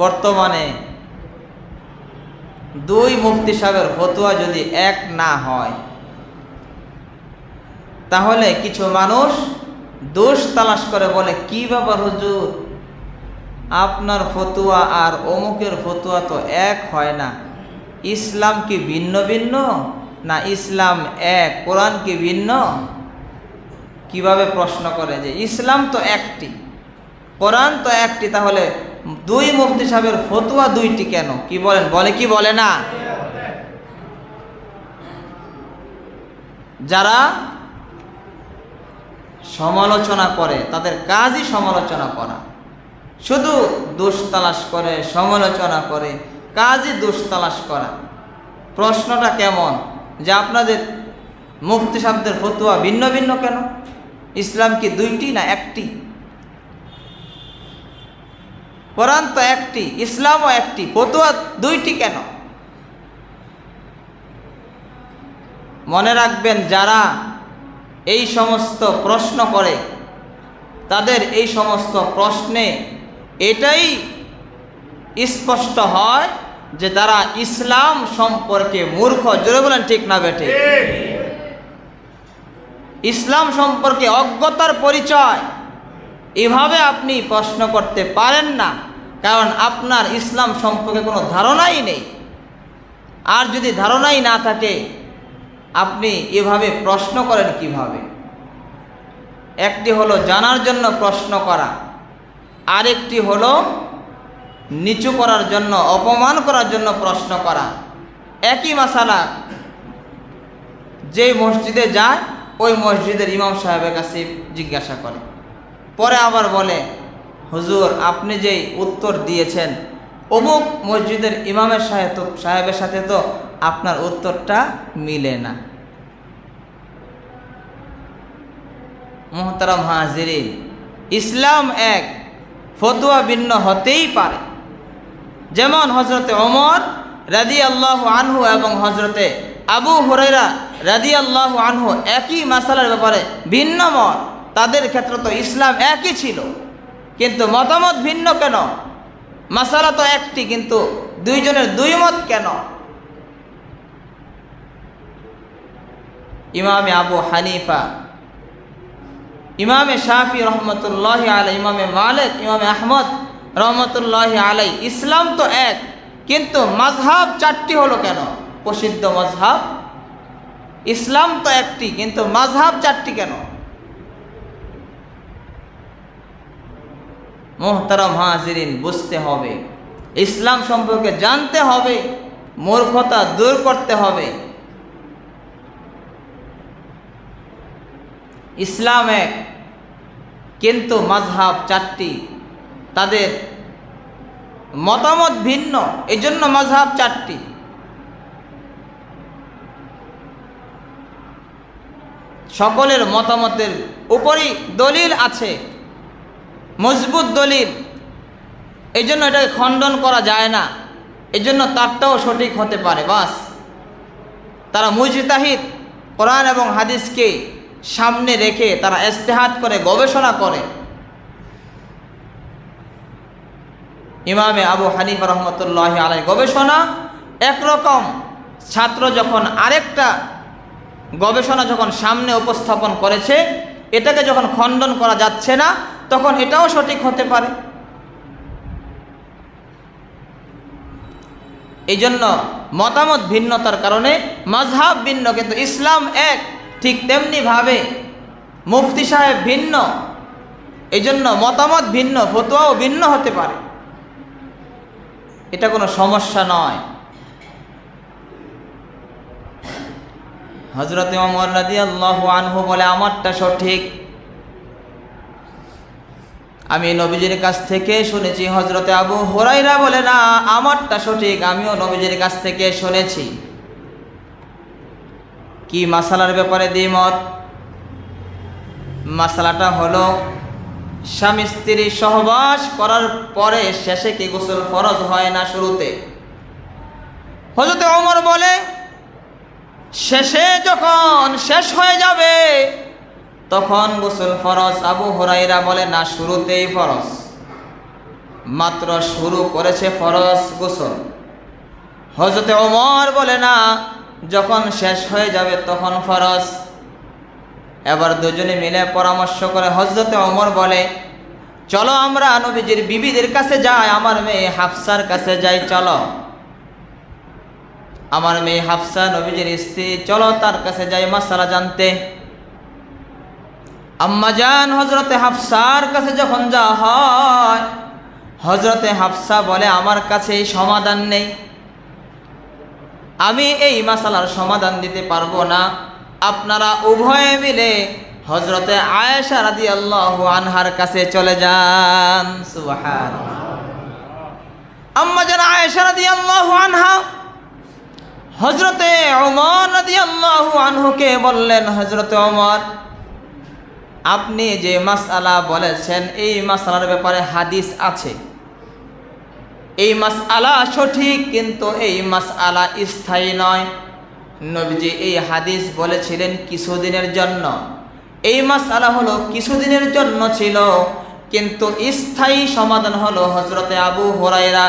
বর্তমানে দুই মুফতি সাহেবের ফতোয়া যদি এক না হয়, তাহলে কিছু মানুষ দোষ তালাশ করে বলে, কি ব্যাপার হুজুর, আপনার ফতোয়া আর অমুকের ফতোয়া তো এক হয় না, ইসলাম কি ভিন্ন ভিন্ন, না ইসলাম এক, কোরআন কি ভিন্ন? কিভাবে প্রশ্ন করে যে ইসলাম তো একটি, কোরআন তো একটি, তাহলে দুই মুফতি সাহেবের ফতোয়া দুইটি কেন? কি বলেন, বলে কি বলে না? যারা সমালোচনা করে তাদের কাজই সমালোচনা করা, শুধু দোষ তালাশ করে, সমালোচনা করে, কাজই দোষ তালাশ করা। প্রশ্নটা কেমন যে আপনাদের মুফতি সাহেবদের ফতোয়া ভিন্ন ভিন্ন কেন? ইসলাম কি দুইটি না একটি? কোরআন তো একটি, ইসলামও একটি, ফতোয়া দুইটি কেন? মনে রাখবেন, যারা এই সমস্ত প্রশ্ন করে তাদের এই সমস্ত প্রশ্নে এটাই স্পষ্ট হয় যে তারা ইসলাম সম্পর্কে মূর্খ। জোরে বলেন ঠিক না বেঠে? ইসলাম সম্পর্কে অজ্ঞতার পরিচয়। এভাবে আপনি প্রশ্ন করতে পারেন না, কারণ আপনার ইসলাম সম্পর্কে কোনো ধারণাই নেই। আর যদি ধারণাই না থাকে, আপনি এভাবে প্রশ্ন করেন কিভাবে? একটি হলো জানার জন্য প্রশ্ন করা, আরেকটি হলো নিচু করার জন্য, অপমান করার জন্য প্রশ্ন করা। একই মাসালা যেই মসজিদে যায় ওই মসজিদের ইমাম সাহেবের কাছে জিজ্ঞাসা করে, পরে আবার বলে, হুজুর আপনি যেই উত্তর দিয়েছেন অমুক মসজিদের ইমামের সাহেবের সাথে তো আপনার উত্তরটা মিলে না। মুহতারাম হাজিরিন, ইসলাম এক, ফতোয়া ভিন্ন হতেই পারে। যেমন হজরতে ওমর রাদিয়াল্লাহু আনহু এবং হজরতে আবু হুরায়রা রাদিয়াল্লাহু আনহু একই মাসালার ব্যাপারে ভিন্ন মত। তাদের ক্ষেত্রে তো ইসলাম একই ছিল, কিন্তু মতামত ভিন্ন কেন? মাসালা তো একটি, কিন্তু দুইজনের দুই মত কেন? ইমামে আবু হানিফা, ইমামে শাফি রহমতুল্লাহি আলাই, ইমামে মালিক, ইমামে আহমদ রহমতুল্লাহি আলাই, ইসলাম তো এক, কিন্তু মাযহাব চারটি হলো কেন? প্রসিদ্ধ মাযহাব। ইসলাম তো একটি, কিন্তু মাযহাব চারটি কেন? মুহতারাম হাজিরিন, বুঝতে হবে, ইসলাম সম্পর্কে জানতে হবে, মূর্খতা দূর করতে হবে। ইসলাম এক, কিন্তু মাযহাব চারটি, তাদের মতামত ভিন্ন, এই জন্য মাযহাব চারটি। সকলের মতামতের উপরই দলিল আছে, মজবুত দলিল, এই জন্য এটাকে খণ্ডন করা যায় না, এই জন্য তারটাও সঠিক হতে পারে। বাস, তারা মুজতাহিদ, কোরআন এবং হাদিসকে সামনে রেখে তারা ইজতিহাদ করে, গবেষণা করে। ইমামে আবু হানিফা রহমতুল্লাহি আলাইহি গবেষণা একরকম, ছাত্র যখন আরেকটা গবেষণা যখন সামনে উপস্থাপন করেছে, এটাকে যখন খণ্ডন করা যাচ্ছে না, তখন এটাও সঠিক হতে পারে। এই জন্য মতামত ভিন্নতার কারণে মাযহাব ভিন্ন, কিন্তু ইসলাম এক। ঠিক তেমনিভাবে মুফতি সাহেব ভিন্ন, এই জন্য মতামত ভিন্ন, ফতোয়াও ভিন্ন হতে পারে, এটা কোনো সমস্যা নয়। হযরত ওমর রাদিয়াল্লাহু আনহু বলে, আমারটা সঠিক, আমি নবীজির কাছ থেকে শুনেছি। হযরতে আবু হুরায়রা বলে, না আমারটা সঠিক, আমিও নবীজির কাছ থেকে শুনেছি। কি মাসালার ব্যাপারে দ্বিমত? মাসালাটা হলো, স্বামী স্ত্রী সহবাস করার পরে শেষে কি গোসল ফরজ হয় না শুরুতে? হযরতে ওমর বলে, শেষে যখন শেষ হয়ে যাবে তখন গোসল ফরজ। আবু হুরায়রা বলে, না শুরুতেই ফরজ। মাত্র শুরু করেছে ফরজ গোসল। হযরতে ওমর বলে না, যখন শেষ হয়ে যাবে তখন ফরজ। এবার দুজনে মিলে পরামর্শ করে হযরতে ওমর বলে, চলো আমরা নবীজির বিবিদের কাছে যাই, আমার মেয়ে হাফসার কাছে যাই, চলো আমার মেয়ে হাফসা নবীজির স্ত্রী, চলো তার কাছে যাই মাসআলা জানতে। আম্মাজান হযরতে হাফসার কাছে যখন যাওয়া হয়, হযরতে হাফসা বলে, আমার কাছে এই সমাধান নেই, আমি এই মাসালার সমাধান দিতে পারবো না, আপনারা উভয়ে মিলে হযরতে আয়েশা রাদিয়াল্লাহু আনহার কাছে চলে যান। সুবহানাল্লাহ। আম্মাজান আয়েশা রাদিয়াল্লাহু আনহা হযরতে ওমর রাদিয়াল্লাহু আনহুকে বললেন, হযরতে ওমর, আপনি যে মাসআলা বলেছেন এই মাসআলার ব্যাপারে হাদিস আছে, এই মাসআলা সঠিক, কিন্তু এই মাসআলা স্থায়ী নয়। নবীজি এই হাদিস বলেছিলেন কিছুদিনের জন্য, এই মাসআলা হলো কিছুদিনের জন্য ছিল, কিন্তু স্থায়ী সমাধান হলো হযরতে আবু হুরায়রা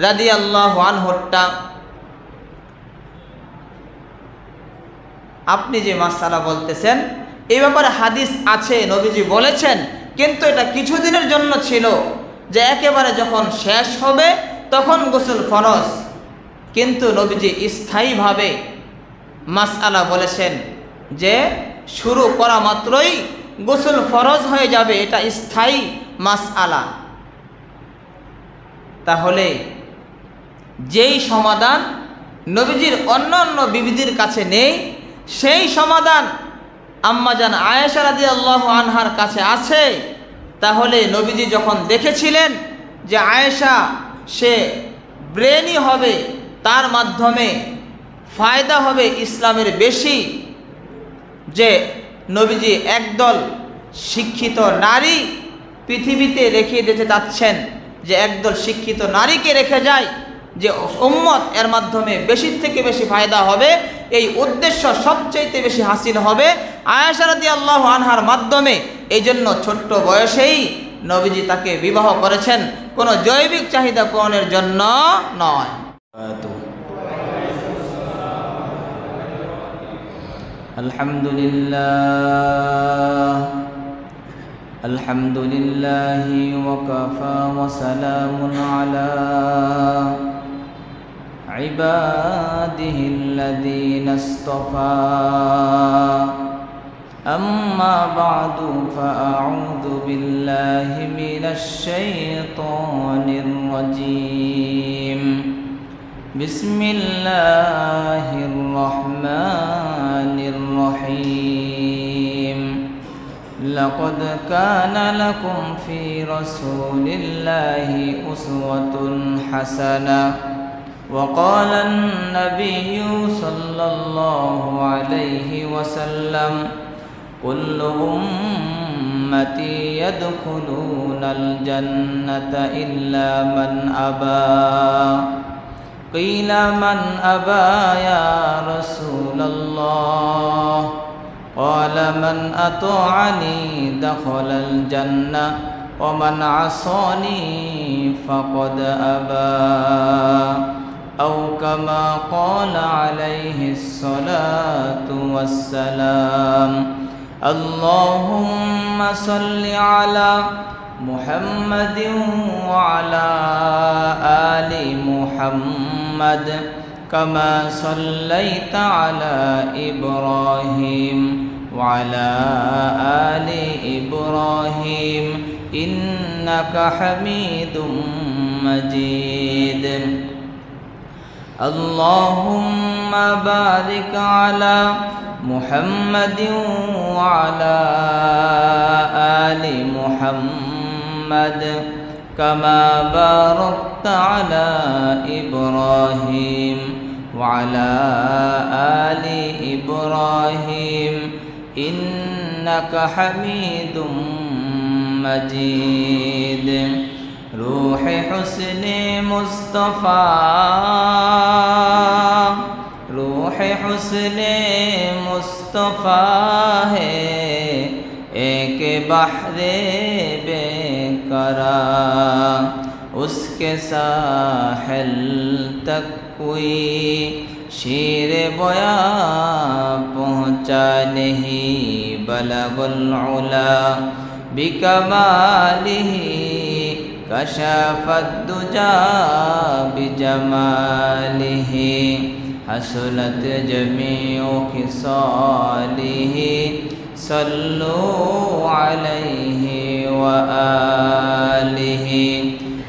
রাদিয়াল্লাহু আনহুটা। আপনি যে মাসআলা বলতেছেন এই ব্যাপারে হাদিস আছে, নবীজি বলেছেন, কিন্তু এটা কিছুদিনের জন্য ছিল, যে একেবারে যখন শেষ হবে তখন গোসল ফরজ, কিন্তু নবীজি স্থায়ীভাবে মাসআলা বলেছেন যে শুরু করা মাত্রই গোসল ফরজ হয়ে যাবে, এটা স্থায়ী মাসআলা। তাহলে যেই সমাধান নবীজির অন্যান্য বিবিদের কাছে নেই, সেই সমাধান আম্মাজান আয়েশা রাদিয়াল্লাহু আনহার কাছে আছে। তাহলে নবীজি যখন দেখেছিলেন যে আয়েশা সে ব্রেনি হবে, তার মাধ্যমে ফায়দা হবে ইসলামের বেশি, যে নবীজি একদল শিক্ষিত নারী পৃথিবীতে রেখে দিতে চাচ্ছেন, যে একদল শিক্ষিত নারীকে রেখে যায়, যে উম্মত এর মাধ্যমে বেশি থেকে বেশি ফায়দা হবে, এই উদ্দেশ্য সবচাইতে বেশি হাসিল হবে আয়েশা রাদিয়াল্লাহু আনহার মাধ্যমে। এই জন্য ছোট্ট বয়সেই নবীজি তাকে বিবাহ করেছেন, কোনো জৈবিক চাহিদা পূরণের জন্য নয়। আলহামদুলিল্লাহ আলহামদুলিল্লাহি ওয়া কাফা ওয়া সালামুন আলা ইবাদিহিল্লাযীনা ইসতাফা। أما بعد فأعوذ بالله من الشيطان الرجيم. بسم الله الرحمن الرحيم. لقد كان لكم في رسول الله أسوة حسنة. وقال النبي صلى الله عليه وسلم كل أمتي يدخلون الجنة إلا من أبى. قيل من أبى يا رسول الله؟ قال من أطاعني دخل الجنة ومن عصاني فقد أبى. أو كما قال عليه الصلاة والسلام. اللهم صل على محمد وعلى آل محمد كما صليت على إبراهيم وعلى آل إبراهيم إنك حميد مجيد. اللهم بارك على محمد وعلى آل محمد كما باركت على إبراهيم وعلى آل إبراهيم إنك حميد مجيد. روح حسن مصطفى روح حسن مصطفى ہے ایک بحر بے قرار. उसके साहिल तक कोई शेर बया पहुँचा नहीं बलगुल उला बिकमालिही कशफत दुजा बिजमालिही हसनत जमीउ खिसालिही सल्लु अलैहि व आलिही।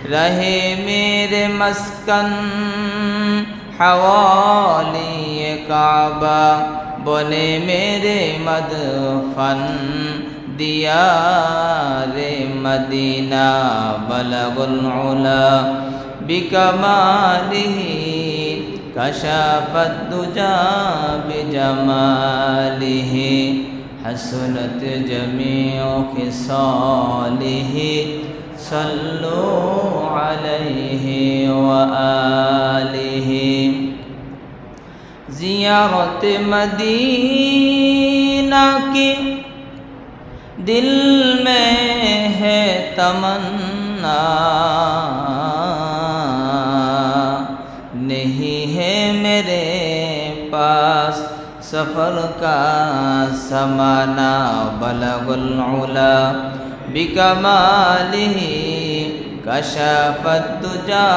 रहे मेरे मस्कन हवाली काबा बने मेरे मदफन दियारे मदीना बलगुल उला बिकमालिही कशफत दुजा बिजमालिही हसनत जमीउ खिसालिही सल्लु अलैहि व आलिही। ज़ियारत मदीना की दिल में है तमन्ना नहीं है मेरे पास सफ़र का समाना बलगुल उला बिकमालिही कशफत दुजा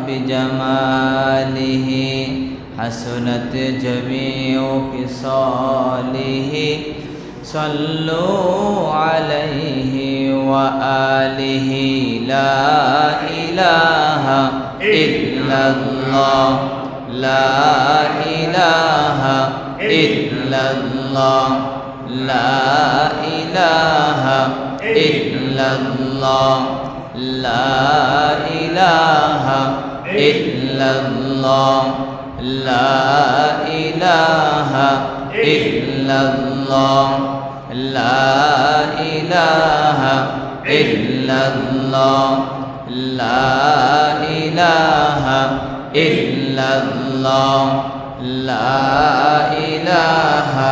बिजमालिही हसनत जमीउ खिसालिही सल्लु अलैहि व आलिही। ला इलाहा इल्लल्लाह ला इलाहा इल्लल्लाह ला इलाहा इल्लल्लाह ला इलाहा इल्लल्लाह ला इलाहा इल्लल्लाह ला इलाहा इल्लल्लाह ला इलाहा इल्लल्लाह ला इलाहा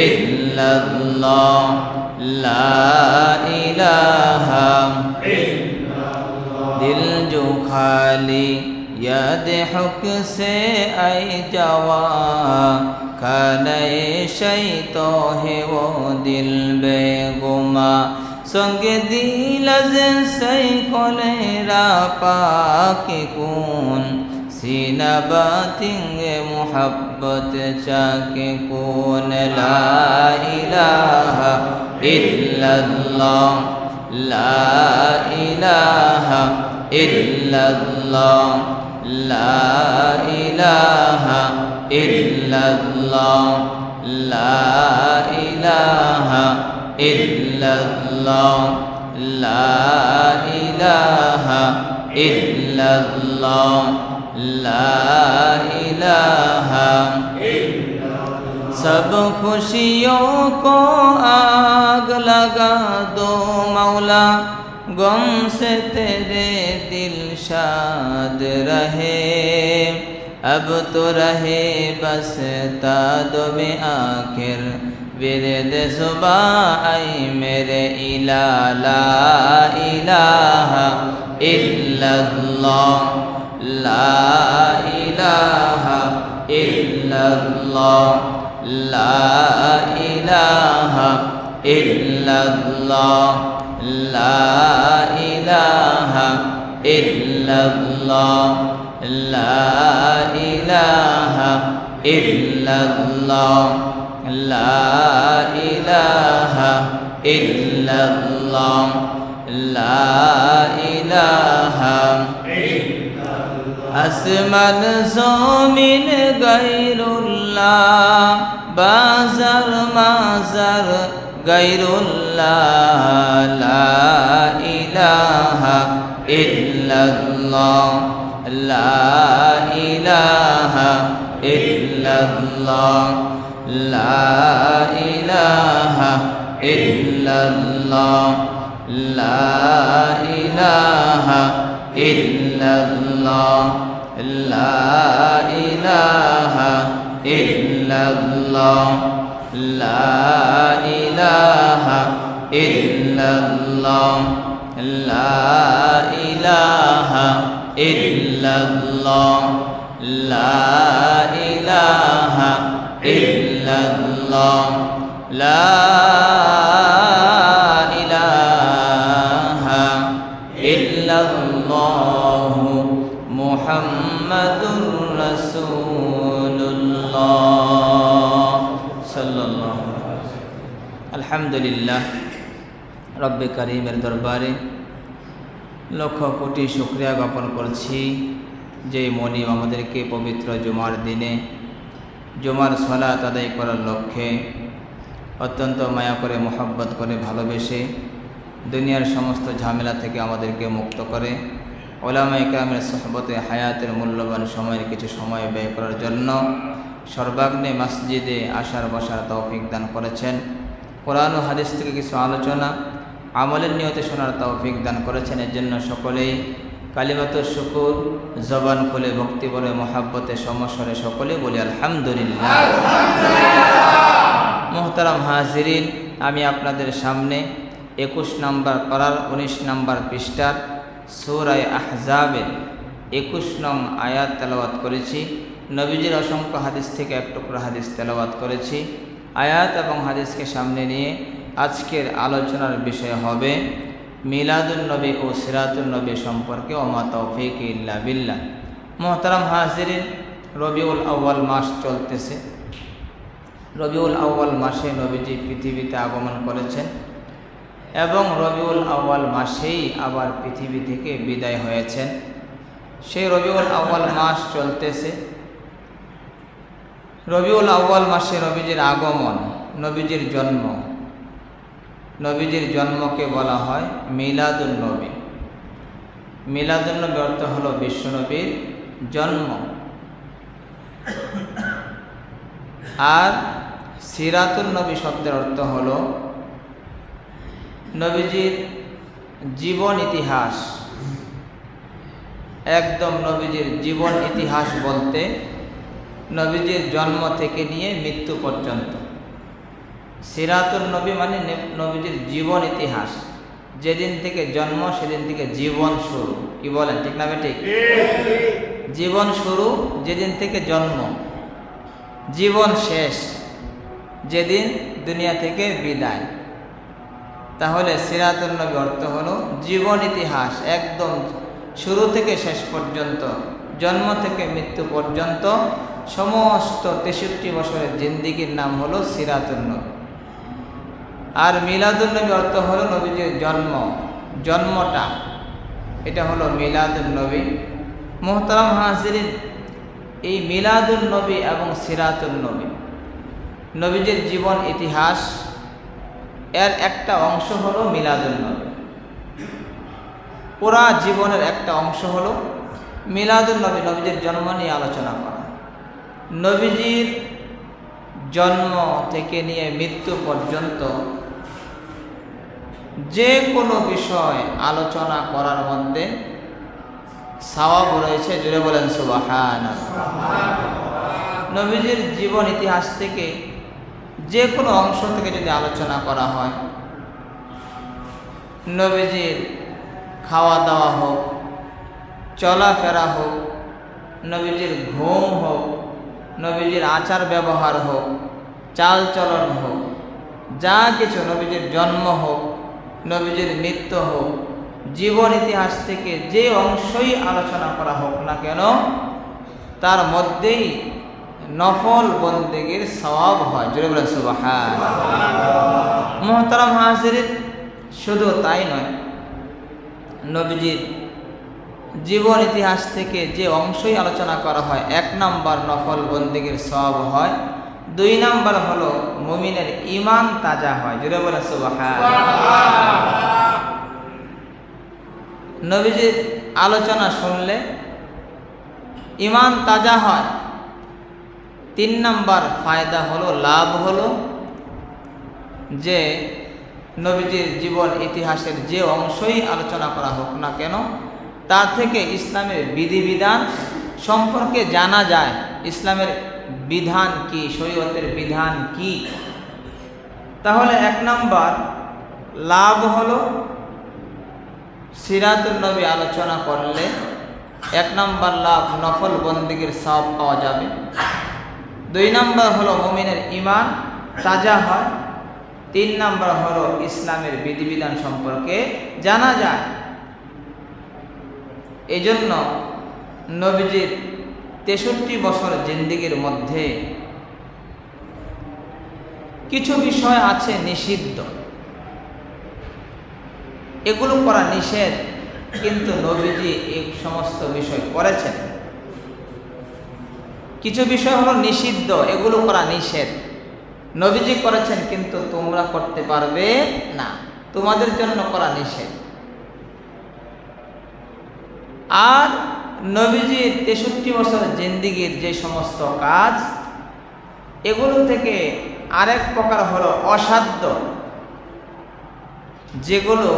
इल्लल्लाह ला इलाहा इल्लल्लाह। दिल जो खाली याद हुक से आई जवा खाने शैतो है वो दिल बेगुमा संग दिलज सै कोलेरा पाके कून सीना बातिंगे मुहब्बत चाके कून। ला इलाहा इल्लल्लाह ला इलाहा इल्लल्लाह ला इलाहा इल्लल्लाह ला इलाहा इल्लल्लाह ला इलाहा इल्लल्लाह ला इलाहा इल्लल्लाह। सब खुशियों को आग लगा दो मौला गम से तेरे दिल शाद रहे अब तो रहे बस तादो में आखिर विरद सुबह आई मेरे इला। ला इलाहा इल्लल्लाह ला इलाहा इल्लल्लाह ला इलाहा इल्लल्लाह ला इलाहा इल्लल्लाह ला इलाहा इल्लल्लाह ला इलाहा इल्लल्लाह ला इलाहा इल्लल्लाह। আসমান জমিন গায়রুল্লাহ বাজার মাজার গায়রুল্লাহ লা ইলাহা ইল্লাল্লাহ লা ইলাহা ইল্লাল্লাহ লা ইলাহা ইল্লাল্লাহ লা ইলাহা ইল্লাল্লাহ লা ইলাহা ইল্লাল্লাহ লা ইলাহা ইল্লাল্লাহ লা ইলাহা ইল্লাল্লাহ লা ইলাহা ইল্লাল্লাহ লা ইলাহা ইল্লাল্লাহ মুহাম্মাদুর রাসূলুল্লাহ সাল্লাল্লাহু আলাইহি ওয়াসাল্লাম। আলহামদুলিল্লাহ, রব্বে কারীমের দরবারে লক্ষ কোটি শুকরিয়া জ্ঞাপন করছি যে মনিব আমাদেরকে পবিত্র জুমার দিনে জুমার সালাত আদায় করার লক্ষ্যে অত্যন্ত মায়া করে মোহাব্বত করে ভালোবেসে দুনিয়ার সমস্ত ঝামেলা থেকে আমাদেরকে মুক্ত করে ওলামায়ে কেরামের সোহবতে হায়াতের মূল্যবান সময়ের কিছু সময় ব্যয় করার জন্য সর্বাগ্নে মসজিদে আসার বসার তৌফিক দান করেছেন। কোরআন ও হাদিস থেকে কিছু আলোচনা আমলের নিয়তে শোনার তৌফিক দান করেছেন। এর জন্য সকলেই কালিমাতুশ শুকুর জবান খুলে ভক্তি ভরে মোহাব্বতে সমস্বরে সকলে বলি আলহামদুলিল্লাহ। মুহতারাম হাজিরিন, আমি আপনাদের সামনে 21 নম্বর পারার 19 নম্বর পৃষ্ঠার সূরা আহজাবের 21 নং আয়াত তেলাওয়াত করেছি। নবীজির অসংখ্য হাদিস থেকে এক টুকরা হাদিস তেলাওয়াত করেছি। আয়াত এবং হাদিসকে সামনে নিয়ে আজকের আলোচনার বিষয় হবে মিলাদুন নবী ও সিরাতুন নবী সম্পর্কে ওমা তৌফিক ইল্লা বিল্লাহ। মুহতারাম হাজিরিন, রবিউল আউয়াল মাস চলতেছে। রবিউল আউয়াল মাসে নবীজি পৃথিবীতে আগমন করেছেন এবং রবিউল আউয়াল মাসেই আবার পৃথিবী থেকে বিদায় হয়েছেন। সেই রবিউল আউয়াল মাস চলতেছে। রবিউল আউয়াল মাসে নবীজির আগমন, নবীজির জন্ম, নবীজির জন্মকে বলা হয় মিলাদুন নবী। মিলাদুন নবী অর্থ হলো বিশ্বনবীর জন্ম। আর সিরাতুন নবী শব্দের অর্থ হলো নবীজির জীবন ইতিহাস। একদম নবীজির জীবন ইতিহাস বলতে নবীজির জন্ম থেকে নিয়ে মৃত্যু পর্যন্ত। সিরাতুন নবী মানে নবীজির জীবন ইতিহাস, যেদিন থেকে জন্ম সেদিন থেকে জীবন শুরু। কি বলেন, ঠিক না ঠিক? জীবন শুরু যেদিন থেকে জন্ম, জীবন শেষ যেদিন দুনিয়া থেকে বিদায়। তাহলে সিরাতুন নবী অর্থ হলো জীবন ইতিহাস, একদম শুরু থেকে শেষ পর্যন্ত, জন্ম থেকে মৃত্যু পর্যন্ত সমস্ত 63 বছরের জিন্দিগির নাম হলো সিরাতুন নবী। আর মিলাদুন নবী অর্থ হলো নবীজির জন্ম, জন্মটা, এটা হলো মিলাদুন নবী। মুহতারাম হাজিরিন, এই মিলাদুন নবী এবং সিরাতুন নবী, নবীজির জীবন ইতিহাস, এর একটা অংশ হলো মিলাদুন নবী। পুরা জীবনের একটা অংশ হলো মিলাদুন নবী, নবীজির জন্ম নিয়ে আলোচনা করা। নবীজির জন্ম থেকে নিয়ে মৃত্যু পর্যন্ত যে কোনো বিষয় আলোচনা করার মধ্যে সওয়াব রয়েছে। জোরে বলেন সুবহানাল্লাহ। নবীজির জীবন ইতিহাস থেকে যে কোনো অংশ থেকে যদি আলোচনা করা হয়, নবীজির খাওয়া দাওয়া হোক, চলাফেরা হোক, নবীজির ঘুম হোক, নবীজির আচার ব্যবহার হোক, চাল চলন হোক, যা কিছু, নবীজির জন্ম হোক, নবীজির মৃত্যু হোক, জীবন ইতিহাস থেকে যে অংশই আলোচনা করা হোক না কেন, তার মধ্যেই নফল বন্দেগীর সওয়াব হয়। জোরে বলেন সুবহানাল্লাহ। মুহতারাম হাজিরিন, শুধু তাই নয়, নবীজির জীবন ইতিহাস থেকে যে অংশই আলোচনা করা হয়, 1 নাম্বার নফল বন্দেগীর সওয়াব হয়, 2 নাম্বার হলো মুমিনের ঈমান তাজা হয়। জোরে বলেন সুবহানাল্লাহ। নবীজির আলোচনা শুনলে ঈমান তাজা হয়। 3 নাম্বার ফায়দা হলো, লাভ হলো যে নবীজির জীবন ইতিহাসের যে অংশই আলোচনা করা হোক না কেন, তা থেকে ইসলামের বিধিবিধান সম্পর্কে জানা যায়। ইসলামের বিধান কি, শরীয়তের বিধান কি। তাহলে 1 নাম্বার লাভ হলো সিরাতুন নবী আলোচনা করলে 1 নম্বর লাভ নফল বন্দেগীর সওয়াব পাওয়া যাবে। 2 নম্বর হলো মুমিনের ঈমান তাজা হয়। 3 নম্বর হলো ইসলামের বিধিবিধান সম্পর্কে জানা যায়। এই জন্য নবীজির 63 বছর জিন্দেগীর মধ্যে কিছু বিষয় আছে নিষিদ্ধ, এগুলো করা নিষেধ, কিন্তু নবীজি এই সমস্ত বিষয় করেছেন। কিছু বিষয় হলো নিষিদ্ধ, এগুলো করা নিষেধ, নবীজি করেছেন কিন্তু তোমরা করতে পারবে না, তোমাদের জন্য করা নিষেধ। আর নবীজির 63 বছর জিন্দেগীর যে সমস্ত কাজ, এগুলো থেকে আরেক প্রকার হলো অসাধ্য, যেগুলো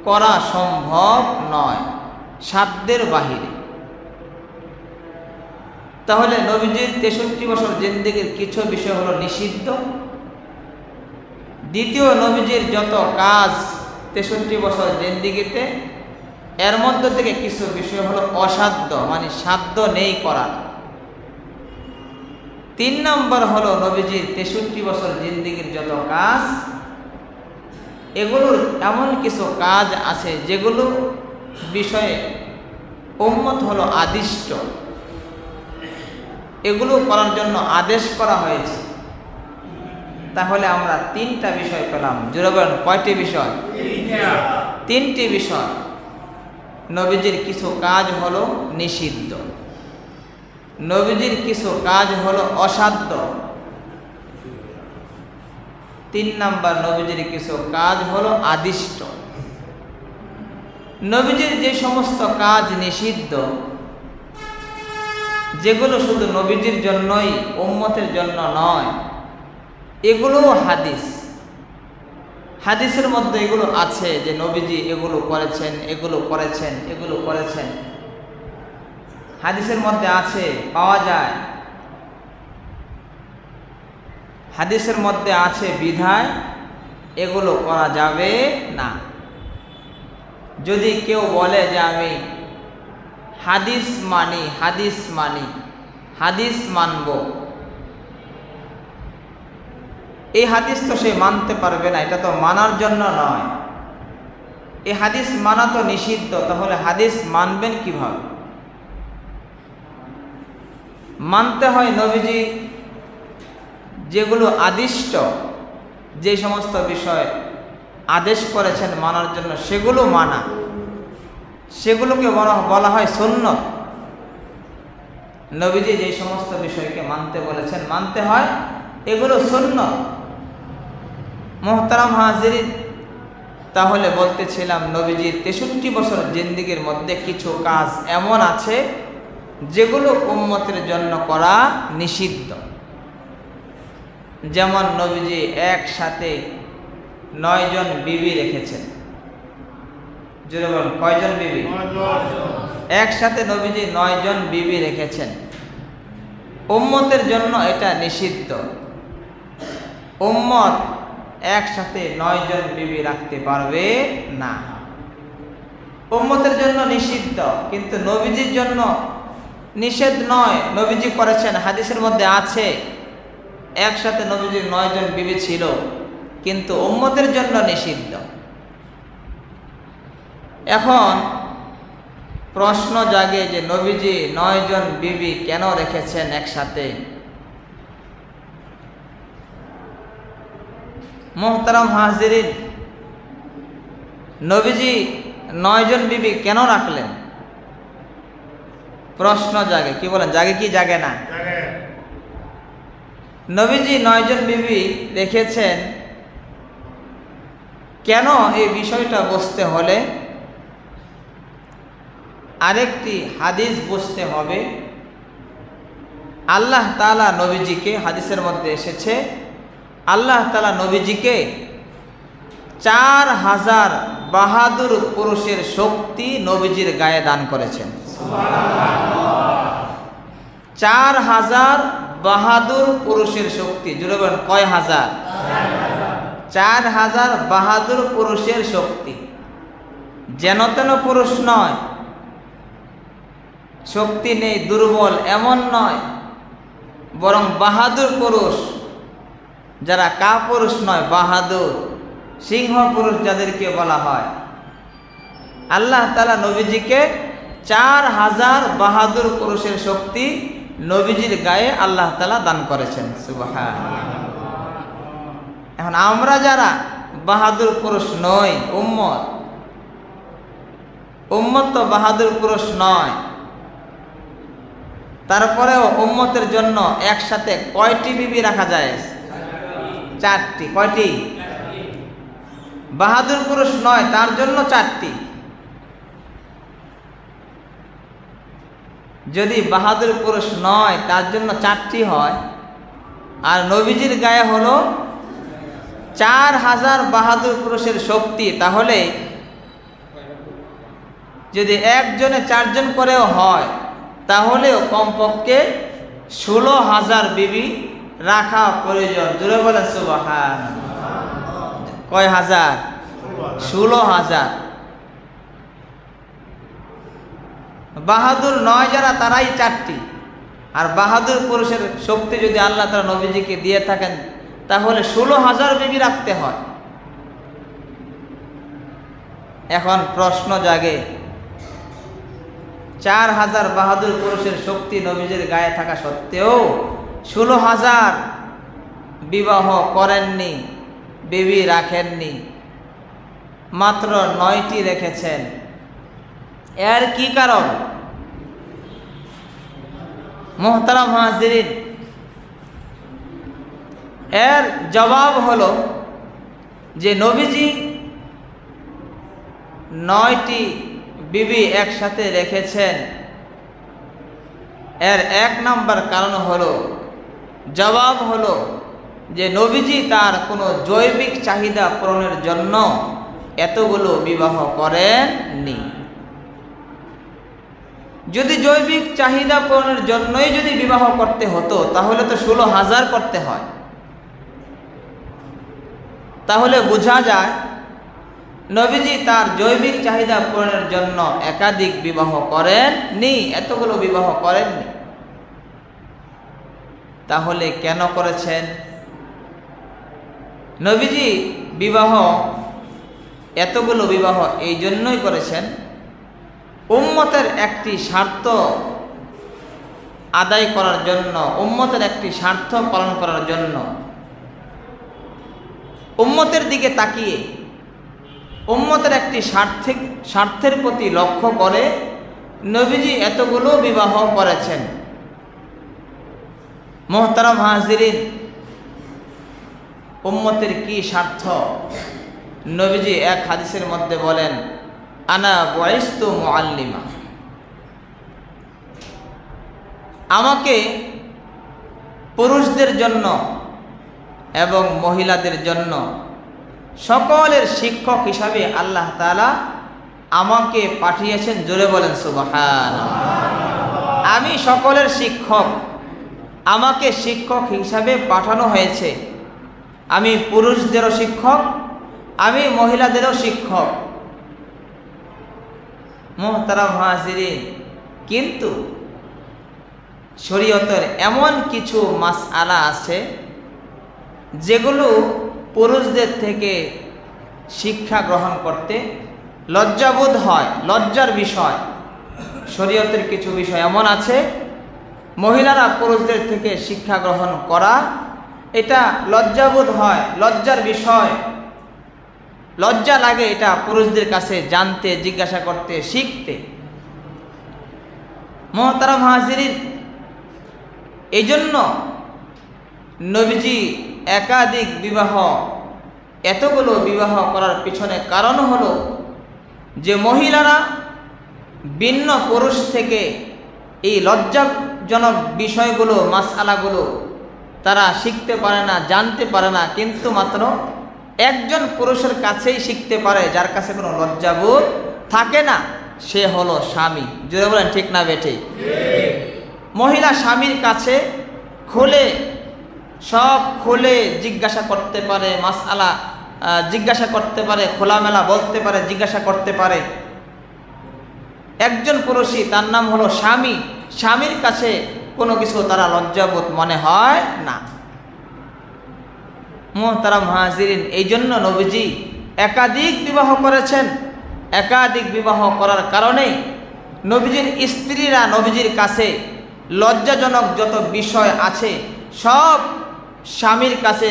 করা সম্ভব নয়, সাধ্যের বাহিরে। তাহলে নবীজির 63 বছর জিন্দেগীর কিছু বিষয় হলো নিষিদ্ধ। দ্বিতীয়, নবীজির যত কাজ 63 বছর জিন্দেগীতে, এর মধ্য থেকে কিছু বিষয় হলো অসাধ্য, মানে সাধ্য নেই করার। 3 নম্বর হলো নবীজির 63 বছর জিন্দেগীর যত কাজ, এগুলোর এমন কিছু কাজ আছে যেগুলো বিষয়ে উম্মত হলো আদিষ্ট, এগুলো করার জন্য আদেশ করা হয়েছে। তাহলে আমরা 3টা বিষয় পেলাম। জোরে বলেন, কয়টি বিষয়? 3টি বিষয়। নবীজির কিছু কাজ হলো নিষিদ্ধ, নবীজির কিছু কাজ হলো অসাধ্য। 3 নম্বর, নবীজির কিছু কাজ হলো আদিষ্ট। নবীজির যে সমস্ত কাজ নিষিদ্ধ, যেগুলো শুধু নবীজির জন্যই, উম্মতের জন্য নয়, এগুলো হাদিস। হাদিসের মধ্যে এগুলো আছে যে নবীজি এগুলো করেছেন, এগুলো করেছেন, এগুলো করেছেন, হাদিসের মধ্যে আছে, পাওয়া যায়। হাদিসের মধ্যে আছে বিধায় এগুলো করা যাবে না। যদি কেউ বলে যে আমি হাদিস মানি, হাদিস মানি, হাদিস মানব, এই হাদিস তো সে মানতে পারবে না, এটা তো মানার জন্য নয়। এই হাদিস মানা তো নিষিদ্ধ, তাহলে হাদিস মানবেন কিভাবে? মানতে হয় নবীজি যেগুলো আদিষ্ট, যে সমস্ত বিষয় আদেশ করেছেন মানার জন্য, সেগুলো মানা, সেগুলোকে বলা হয় সুন্নত। নবীজি যে সমস্ত বিষয়কে মানতে বলেছেন, মানতে হয়, এগুলো সুন্নত। মুহতারাম হাজিরিন, তাহলে বলতেছিলাম নবীজির 63 বছর জিন্দেগীর মধ্যে কিছু কাজ এমন আছে যেগুলো উম্মতের জন্য করা নিষিদ্ধ। যেমন নবীজি একসাথে 9 জন বিবি রেখেছেন। জোরে বলুন, কয়জন বিবি? একসাথে নবীজি 9 জন বিবি রেখেছেন। উম্মতের জন্য এটা নিষিদ্ধ। উম্মত একসাথে 9 জন বিবি রাখতে পারবে না, উম্মতের জন্য নিষিদ্ধ। কিন্তু নবীজির জন্য নিষেধ নয়, নবীজি করেছেন, হাদিসের মধ্যে আছে একসাথে নবীজির 9 জন বিবি ছিল, কিন্তু উম্মতের জন্য নিষিদ্ধ। এখন প্রশ্ন জাগে যে নবীজি 9 জন বিবি কেন রেখেছেন একসাথে? মুহতারাম হাজিরিন, নবীজি 9 জন বিবি কেন রাখলেন? প্রশ্ন জাগে। কি বলেন, জাগে কি জাগে না? নবীজি 9 জন বিবি রেখেছেন কেন? এই বিষয়টা বুঝতে হলে আরেকটি হাদিস বুঝতে হবে। আল্লাহ তাআলা নবীজিকে, হাদিসের মধ্যে এসেছে, আল্লাহ তাআলা নবীজিকে 4000 বাহাদুর পুরুষের শক্তি নবীজির গায়ে দান করেছেন। 4000 বাহাদুর পুরুষের শক্তি। জুড়ে বলেন, কয় হাজার? 4000 বাহাদুর পুরুষের শক্তি যেন তেন পুরুষ নয়, শক্তি নেই, দুর্বল এমন নয়, বরং বাহাদুর পুরুষ, যারা কাপুরুষ নয়, বাহাদুর সিংহ পুরুষ যাদেরকে বলা হয়। আল্লাহ তাআলা নবীজিকে 4000 বাহাদুর পুরুষের শক্তি নবীজির গায়ে আল্লাহ তাআলা দান করেছেন। সুবহানাল্লাহ। এখন আমরা যারা বাহাদুর পুরুষ নই, উম্মত তো বাহাদুর পুরুষ নয়, তারপরেও উম্মতের জন্য একসাথে কয়টি বিবি রাখা যায়? 4টি। কয়টি? বাহাদুর পুরুষ নয়, তার জন্য 4টি। যদি বাহাদুর পুরুষ নয়, তার জন্য 4টি হয়, আর নবীজির গায়ে হলো 4000 বাহাদুর পুরুষের শক্তি, তাহলে যদি একজনে 4 জন করেও হয়, তাহলেও কমপক্ষে 16000 বিবি রাখা প্রয়োজন। জোরে বলেন সুবহানাল্লাহ। কয় হাজার? 16000। বাহাদুর নয় যারা, তারাই 4টি। আর বাহাদুর পুরুষের শক্তি যদি আল্লাহ তাআলা নবীজিকে দিয়ে থাকেন, তাহলে 16000 বিবি রাখতে হয়। এখন প্রশ্ন জাগে, 4000 বাহাদুর পুরুষের শক্তি নবীজির গায়ে থাকা সত্ত্বেও 16000 বিবাহ করেননি, বিবি রাখেননি, মাত্র 9টি রেখেছেন। এর কি কারণ? মুহতারাম হাজিরিন, এর জবাব হলো যে নবীজি 9টি বিবি একসাথে রেখেছেন। এর 1 নম্বর কারণ হলো, জবাব হলো যে নবীজি তার কোনো জৈবিক চাহিদা পূরণের জন্য এতগুলো বিবাহ করেননি। যদি জৈবিক চাহিদা পূরণের জন্যই যদি বিবাহ করতে হতো, তাহলে তো 16000 করতে হয়। তাহলে বোঝা যায় নবীজি তার জৈবিক চাহিদা পূরণের জন্য একাধিক বিবাহ করেননি, এতগুলো বিবাহ করেননি। তাহলে কেন করেছেন? নবীজি বিবাহ, এতগুলো বিবাহ এই জন্যই করেছেন, উম্মতের একটি স্বার্থ আদায় করার জন্য, উম্মতের একটি স্বার্থ পালন করার জন্য। উম্মতের দিকে তাকিয়ে, উম্মতের একটি স্বার্থের প্রতি লক্ষ্য করে নবীজি এতগুলো বিবাহ করেছেন। মুহতারাম হাজিরিন, উম্মতের কি স্বার্থ? নবীজি এক হাদিসের মধ্যে বলেন, আনা বুইস্তু মুআল্লিমা, আমাকে পুরুষদের জন্য এবং মহিলাদের জন্য সকলের শিক্ষক হিসাবে আল্লাহ তাআলা আমাকে পাঠিয়েছেন। জোরে বলেন সুবহানাল্লাহ। আমি সকলের শিক্ষক, আমাকে শিক্ষক হিসাবে পাঠানো হয়েছে। আমি পুরুষদেরও শিক্ষক, আমি মহিলাদেরও শিক্ষক। মুহতারাম হাজিরিন, কিন্তু শরীয়তের এমন কিছু মাসআলা আছে যেগুলো পুরুষদের থেকে শিক্ষা গ্রহণ করতে লজ্জাবোধ হয়, লজ্জার বিষয়। শরীয়তের কিছু বিষয় এমন আছে, মহিলারা পুরুষদের থেকে শিক্ষা গ্রহণ করা এটা লজ্জাবোধ হয়, লজ্জার বিষয়। লজ্জা লাগে এটা পুরুষদের কাছে জানতে, জিজ্ঞাসা করতে, শিখতে। মুহতারাম হাজিরিন, এই জন্য নবীজি একাধিক বিবাহ, এতগুলো বিবাহ করার পিছনে কারণ হলো যে মহিলারা ভিন্ন পুরুষ থেকে এই লজ্জাজনক বিষয়গুলো, মাসআলাগুলো তারা শিখতে পারে না, জানতে পারে না, কিন্তু মাত্র একজন পুরুষের কাছেই শিখতে পারে, যার কাছে কোনো লজ্জাবোধ থাকে না, সে হলো স্বামী। জোরে বলেন ঠিক না বেঠিক? মহিলা স্বামীর কাছে সব খুলে জিজ্ঞাসা করতে পারে, মাসআলা জিজ্ঞাসা করতে পারে, খোলামেলা বলতে পারে, জিজ্ঞাসা করতে পারে। একজন পুরুষই, তার নাম হলো স্বামী, স্বামীর কাছে কোনো কিছু তারা লজ্জাবোধ মনে হয় না। মুহতারাম হাজিরিন, এই জন্য নবীজি একাধিক বিবাহ করেছেন। একাধিক বিবাহ করার কারণে নবীজির স্ত্রীরা নবীজির কাছে লজ্জাজনক যত বিষয় আছে সব স্বামীর কাছে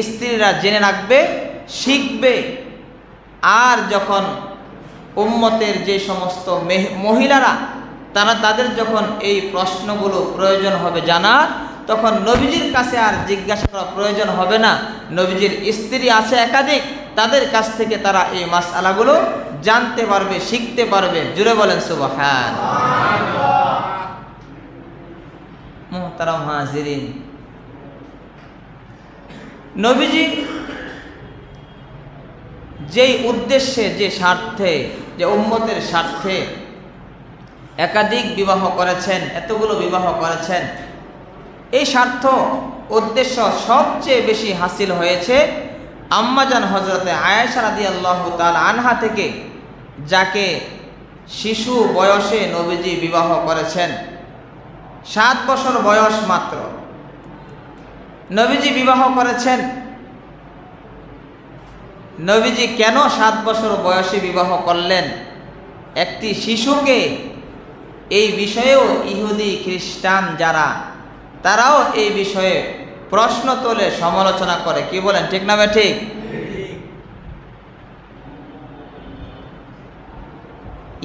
স্ত্রীরা জেনে রাখবে, শিখবে। আর যখন উম্মতের যে সমস্ত মহিলারা তারা তাদের যখন এই প্রশ্নগুলো প্রয়োজন হবে জানার, তখন নবীজির কাছে আর জিজ্ঞাসা করা প্রয়োজন হবে না। নবীজির স্ত্রী আছে একাধিক, তাদের কাছ থেকে তারা এই মাসআলাগুলো জানতে পারবে, শিখতে পারবে। জুড়ে বলেন সুবহান। মুহতারাম হাজিরিন, নবীজি যেই উদ্দেশ্যে, যে স্বার্থে, যে উম্মতের স্বার্থে একাধিক বিবাহ করেছেন, এতগুলো বিবাহ করেছেন, এই স্বার্থ উদ্দেশ্য সবচেয়ে বেশি হাসিল হয়েছে আম্মাজান হজরতে আয়েশা রাদিয়াল্লাহু তাআলা আনহা থেকে, যাকে শিশু বয়সে নবীজি বিবাহ করেছেন। 7 বছর বয়স মাত্র নবীজি বিবাহ করেছেন। নবীজি কেন 7 বছর বয়সে বিবাহ করলেন একটি শিশুকে? এই বিষয়েও ইহুদি খ্রিস্টান যারা, তারাও এই বিষয়ে প্রশ্ন তোলে, সমালোচনা করে। কি বলেন, ঠিক না ঠিক?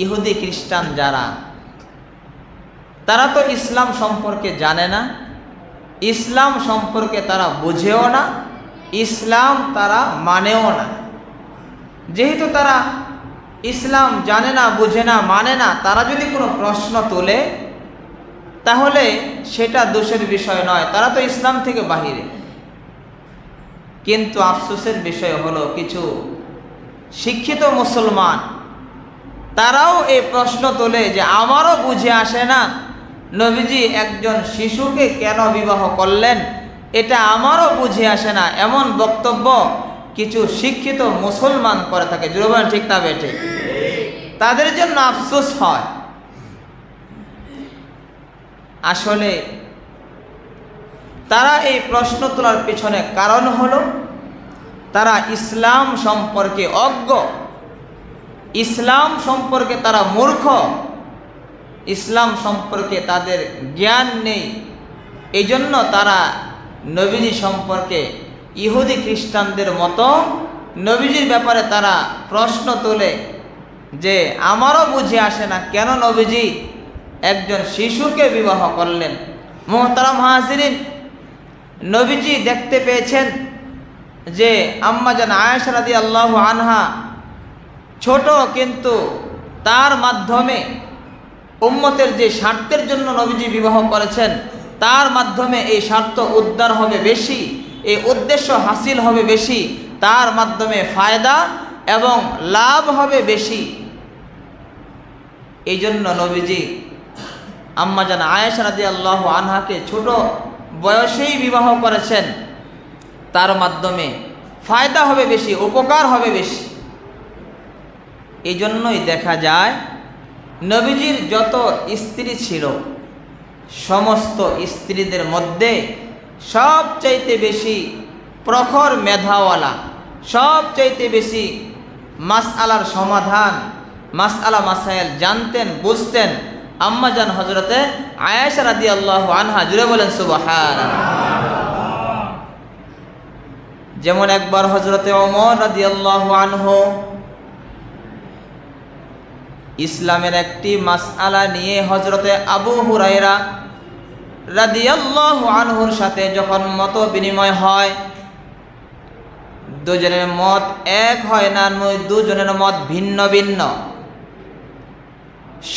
ইহুদি খ্রিস্টান যারা, তারা তো ইসলাম সম্পর্কে জানে না, ইসলাম সম্পর্কে তারা বুঝেও না, ইসলাম তারা মানেও না। যেহেতু তারা ইসলাম জানে না, বুঝে না, মানে না, তারা যদি কোনো প্রশ্ন তোলে তাহলে সেটা দোষের বিষয় নয়, তারা তো ইসলাম থেকে বাহিরে। কিন্তু আফসোসের বিষয় হলো কিছু শিক্ষিত মুসলমান তারাও এই প্রশ্ন তোলে যে আমারও বুঝে আসে না নবীজি একজন শিশুকে কেন বিবাহ করলেন, এটা আমারও বুঝে আসে না। এমন বক্তব্য কিছু শিক্ষিত মুসলমান করে থাকে। জুরবান, ঠিক না বেঠে? তাদের জন্য আফসোস হয়। আসলে তারা এই প্রশ্ন তোলার পিছনে কারণ হলো তারা ইসলাম সম্পর্কে অজ্ঞ, ইসলাম সম্পর্কে তারা মূর্খ, ইসলাম সম্পর্কে তাদের জ্ঞান নেই। এই জন্য তারা নবীজি সম্পর্কে ইহুদি খ্রিস্টানদের মতো নবীজির ব্যাপারে তারা প্রশ্ন তোলে যে আমারও বুঝে আসে না কেন নবীজি একজন শিশুকে বিবাহ করলেন। মুহতারাম হাজিরিন, নবীজি দেখতে পেয়েছেন যে আম্মাজান আয়েশা রাদিয়াল্লাহু আনহা ছোট, কিন্তু তার মাধ্যমে উম্মতের যে স্বার্থের জন্য নবীজি বিবাহ করেছেন, তার মাধ্যমে এই স্বার্থ উদ্ধার হবে বেশি, এই উদ্দেশ্য হাসিল হবে বেশি, তার মাধ্যমে ফায়দা এবং লাভ হবে বেশি। এই জন্য নবীজি আম্মাজান আয়েশা রাদিয়াল্লাহু আনহাকে ছোট বয়সেই বিবাহ করেছেন, তার মাধ্যমে ফায়দা হবে বেশি, উপকার হবে বেশি। এই জন্যই দেখা যায় নবীজির যত স্ত্রী ছিল সমস্ত স্ত্রীদের মধ্যে সবচাইতে বেশি প্রখর মেধাওয়ালা, সবচাইতে বেশি মাসআলার সমাধান, মাসআলা মাসাইল জানতেন, বুঝতেন আম্মাজান হযরতে আয়েশা রাদিয়াল্লাহু আনহা। জুড়ে বলেন সুবহানাল্লাহ। যেমন একবার হযরতে ওমর রাদিয়াল্লাহু আনহু ইসলামের একটি মাসআলা নিয়ে হযরতে আবু হুরায়রা রাদিয়াল্লাহু আনহুর সাথে যখন মত বিনিময় হয়, দুজনের মত এক হয় না, দুজনের মত ভিন্ন ভিন্ন।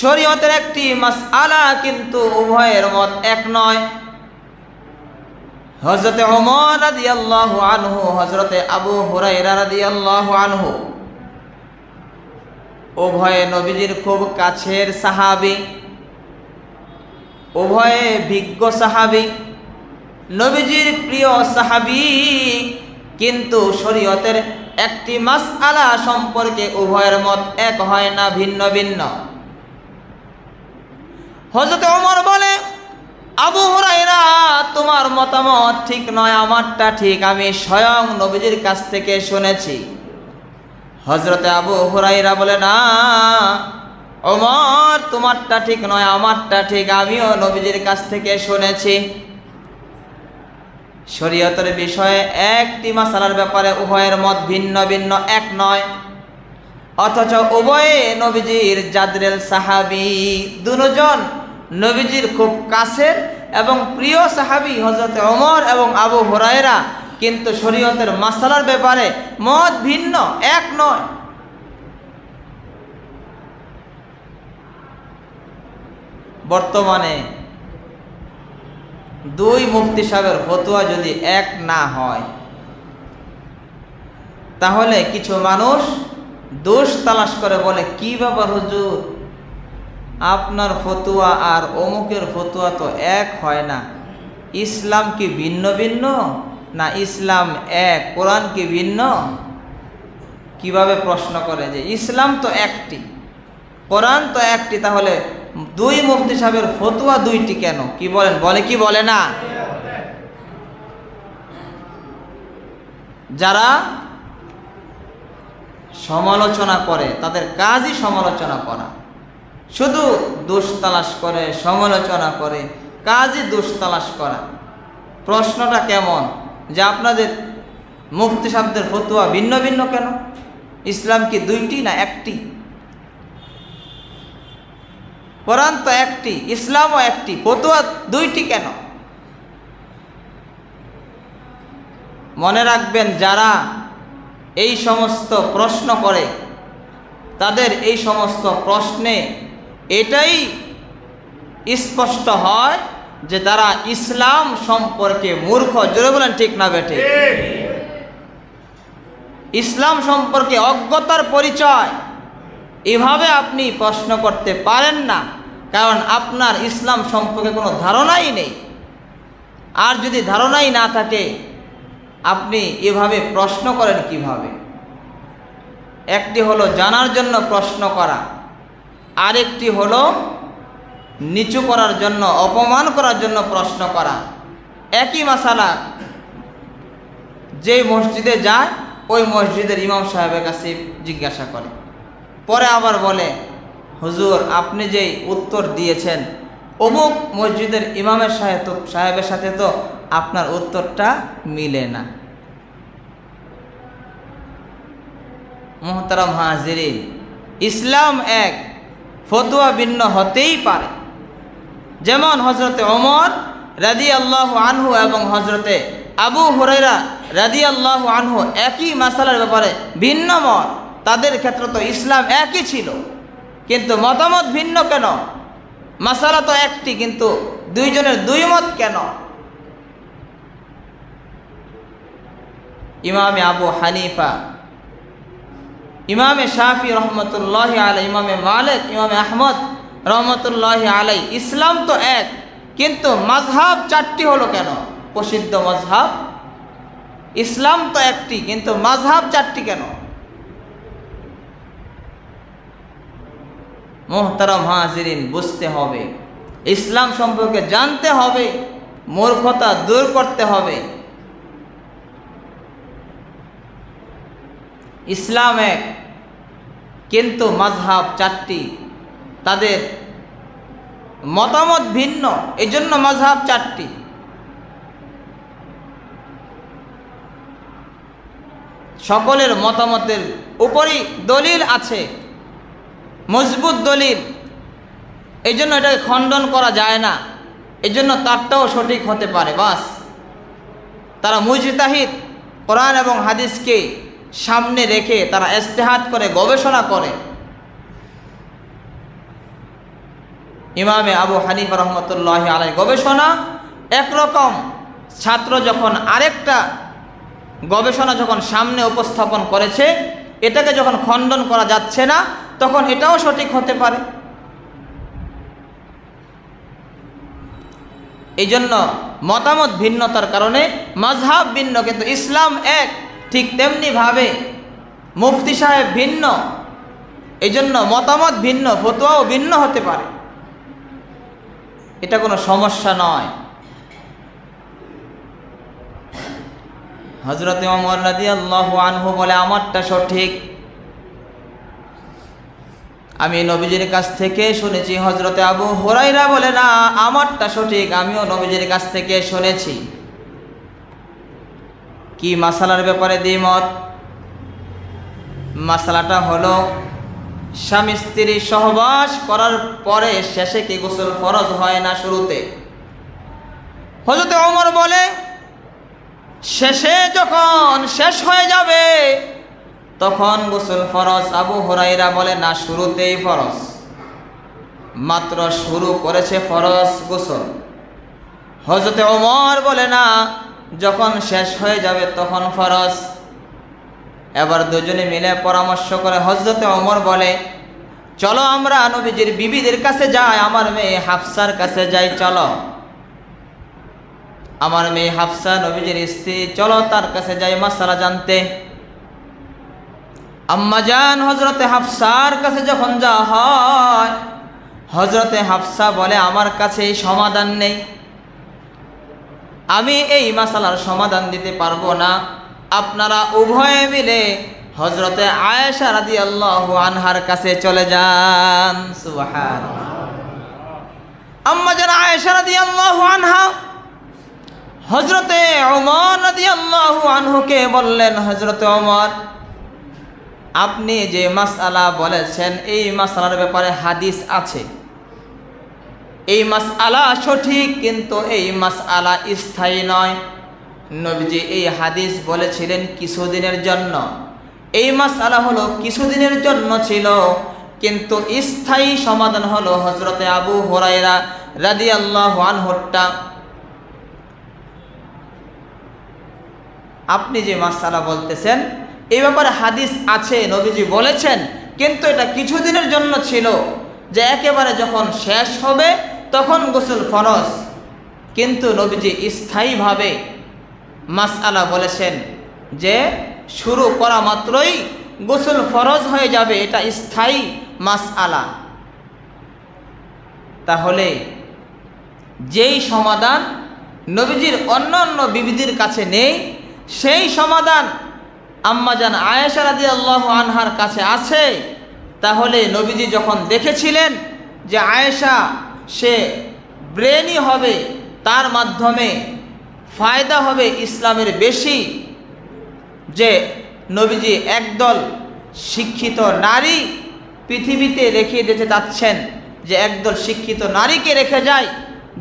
শরীয়তের একটি মাসআলা কিন্তু উভয়ের মত এক নয়। হযরতে ওমর রাদিয়াল্লাহু আনহু, হযরতে আবু হুরায়রা রাদিয়াল্লাহু আনহু উভয়ে নবীজির খুব কাছের সাহাবী, উভয়ে বিজ্ঞ সাহাবী, নবীজির প্রিয় সাহাবী, কিন্তু শরীয়তের একটি মাসআলা সম্পর্কে উভয়ের মত এক হয় না, ভিন্ন ভিন্ন। হযরত ওমর বলে, আবু হুরায়রা তোমার মতামত ঠিক নয়, আমারটা ঠিক, আমি স্বয়ং নবীজির কাছ থেকে শুনেছি। হযরতে আবু হুরায়রা বলে, না ওমর তোমারটা ঠিক নয়, আমারটা ঠিক, আমিও নবীজির কাছ থেকে শুনেছি। শরীয়তের বিষয়ে একটি মাসালার ব্যাপারে উভয়ের মত ভিন্ন ভিন্ন, এক নয়, অথচ উভয়ে নবীজির জাদরেল সাহাবী, দুজন নবীজির খুব কাছের এবং প্রিয় সাহাবী হযরত ওমর এবং আবু হুরায়রা, কিন্তু শরীয়তের মাসালার ব্যাপারে মত ভিন্ন, এক নয়। বর্তমানে দুই মুফতি সাহেবের ফতোয়া যদি এক না হয়, তাহলে কিছু মানুষ দোষ তালাশ করে বলে, কি ব্যাপার হুজুর, আপনার ফতোয়া আর অমুকের ফতোয়া তো এক হয় না, ইসলাম কি ভিন্ন ভিন্ন, না ইসলাম এক, কোরআন কি ভিন্ন? কিভাবে প্রশ্ন করে যে ইসলাম তো একটি, কোরআন তো একটি, তাহলে দুই মুফতি সাহেবের ফতোয়া দুইটি কেন? কি বলেন, বলে কি বলে না? যারা সমালোচনা করে তাদের কাজই সমালোচনা করা, শুধু দোষ তালাশ করে, সমালোচনা করে, কাজই দোষ তালাশ করা। প্রশ্নটা কেমন যে আপনাদের মুফতি সাহেবদের ফতোয়া ভিন্ন ভিন্ন কেন? ইসলাম কি দুইটি না একটি? কোরআন তো একটি, ইসলামও একটি, ফতোয়া দুইটি কেন? মনে রাখবেন, যারা এই সমস্ত প্রশ্ন করে তাদের এই সমস্ত প্রশ্নে এটাই স্পষ্ট হয় যে তারা ইসলাম সম্পর্কে মূর্খ। জোরে বলেন ঠিক না বেঠিক? ইসলাম সম্পর্কে অজ্ঞতার পরিচয়। এভাবে আপনি প্রশ্ন করতে পারেন না, কারণ আপনার ইসলাম সম্পর্কে কোনো ধারণাই নেই। আর যদি ধারণাই না থাকে, আপনি এভাবে প্রশ্ন করেন কিভাবে? একটি হলো জানার জন্য প্রশ্ন করা, আরেকটি হলো নিচু করার জন্য, অপমান করার জন্য প্রশ্ন করা। একই মাসালা যে মসজিদে যায় ওই মসজিদের ইমাম সাহেবের কাছে জিজ্ঞাসা করে, পরে আবার বলে, হুজুর আপনি যেই উত্তর দিয়েছেন অমুক মসজিদের ইমামের সাহেবের সাথে তো আপনার উত্তরটা মিলে না। মুহতারাম হাজিরিন, ইসলাম এক, ফতোয়া ভিন্ন হতেই পারে। যেমন হযরতে ওমর রাদিয়াল্লাহু আনহু এবং হযরতে আবু হুরায়রা রাদিয়াল্লাহু আনহু একই মাসালার ব্যাপারে ভিন্ন মত। তাদের ক্ষেত্রে তো ইসলাম একই ছিল, কিন্তু মতামত ভিন্ন কেন? মাসালা তো একটি, কিন্তু দুইজনের দুই মত কেন? ইমামে আবু হানিফা, ইমামে শাফি রহমতুল্লাহি আলাই, ইমামে মালিক, ইমামে আহমদ রহমতুল্লাহি আলাই, ইসলাম তো এক, কিন্তু মাযহাব চারটি হলো কেন? প্রসিদ্ধ মাযহাব। ইসলাম তো একটি, কিন্তু মাযহাব চারটি কেন? মুহতারাম হাজিরিন, বুঝতে হবে, ইসলাম সম্পর্কে জানতে হবে, মূর্খতা দূর করতে হবে। ইসলাম এক, কিন্তু মাযহাব চারটি, তাদের মতামত ভিন্ন, এই জন্য মাযহাব চারটি। সকলের মতামতের উপরই দলিল আছে, মজবুত দলিল, এই জন্য এটাকে খণ্ডন করা যায় না, এই জন্য তারটাও সঠিক হতে পারে। বাস, তারা মুজতাহিদ, কোরআন এবং হাদিসকে সামনে রেখে তারা ইজতিহাদ করে, গবেষণা করে। ইমামে আবু হানিফা রহমতুল্লাহি আলাইহি গবেষণা একরকম, ছাত্র যখন আরেকটা গবেষণা যখন সামনে উপস্থাপন করেছে, এটাকে যখন খণ্ডন করা যাচ্ছে না, তখন এটাও সঠিক হতে পারে। এই জন্য মতামত ভিন্নতার কারণে মাযহাব ভিন্ন, কিন্তু ইসলাম এক। ঠিক তেমনিভাবে মুফতি সাহেব ভিন্ন, এই জন্য মতামত ভিন্ন, ফতোয়াও ভিন্ন হতে পারে। এটা কোনো সমস্যা নয়। হযরত ওমর রাদিয়াল্লাহু আনহু বলে আমারটা সঠিক, আমি নবীজির কাছ থেকে শুনেছি। হযরতে আবু হুরায়রা বলে না, আমারটা সঠিক, আমিও নবীজির কাছ থেকে শুনেছি। কি মাসালার ব্যাপারে দ্বিমত? মাসালাটা হলো স্বামী স্ত্রী সহবাস করার পরে শেষে কি গোসল ফরজ হয় না শুরুতে? হযরতে ওমর বলে শেষে যখন শেষ হয়ে যাবে তখন গোসল ফরজ। আবু হুরায়রা বলে না, শুরুতেই ফরজ, মাত্র শুরু করেছে ফরজ গোসল। হযরতে ওমর বলে না, যখন শেষ হয়ে যাবে তখন ফরজ। এবার দুজনে মিলে পরামর্শ করে হযরতে ওমর বলে চলো আমরা নবীজির বিবিদের কাছে যাই, আমার মেয়ে হাফসার কাছে যাই, চলো আমার মেয়ে হাফসা নবীজির স্ত্রী, চলো তার কাছে যাই মাসালা জানতে। আম্মাজান হযরতে হাফসার কাছে যখন যাওয়া হয়, হযরতে হাফসা বলে আমার কাছে এই সমাধান নেই, আমি এই মাসালার সমাধান দিতে পারবো না, আপনারা উভয়ে মিলে হযরতে আয়েশা রাদিয়াল্লাহু আনহার কাছে চলে যান। সুবহানাল্লাহ। আম্মাজান আয়েশা রাদিয়াল্লাহু আনহা হযরতে ওমর রাদিয়াল্লাহু আনহুকে বললেন, হযরতে ওমর আপনি যে মাসআলা বলেছেন এই মাসআলার ব্যাপারে হাদিস আছে, এই মাসআলা সঠিক, কিন্তু এই মাসআলা স্থায়ী নয়। নবীজি এই হাদিস বলেছিলেন কিছুদিনের জন্য, এই মাসআলা হলো কিছুদিনের জন্য ছিল, কিন্তু স্থায়ী সমাধান হলো হযরতে আবু হুরায়রা রাদিয়াল্লাহু আনহুরটা। আপনি যে মাসআলা বলতেছেন এই ব্যাপারে হাদিস আছে, নবীজি বলেছেন, কিন্তু এটা কিছুদিনের জন্য ছিল, যে একেবারে যখন শেষ হবে তখন গোসল ফরজ, কিন্তু নবীজি স্থায়ীভাবে মাসআলা বলেছেন যে শুরু করা মাত্রই গোসল ফরজ হয়ে যাবে, এটা স্থায়ী মাসআলা। তাহলে যেই সমাধান নবীজির অন্যান্য বিবিদের কাছে নেই, সেই সমাধান আম্মাজান আয়েশা রাদিয়াল্লাহু আনহার কাছে আছে। তাহলে নবীজি যখন দেখেছিলেন যে আয়েশা সে ব্রেনি হবে, তার মাধ্যমে ফায়দা হবে ইসলামের বেশি, যে নবীজি একদল শিক্ষিত নারী পৃথিবীতে রেখে দিতে চাচ্ছেন, যে একদল শিক্ষিত নারীকে রেখে যায়,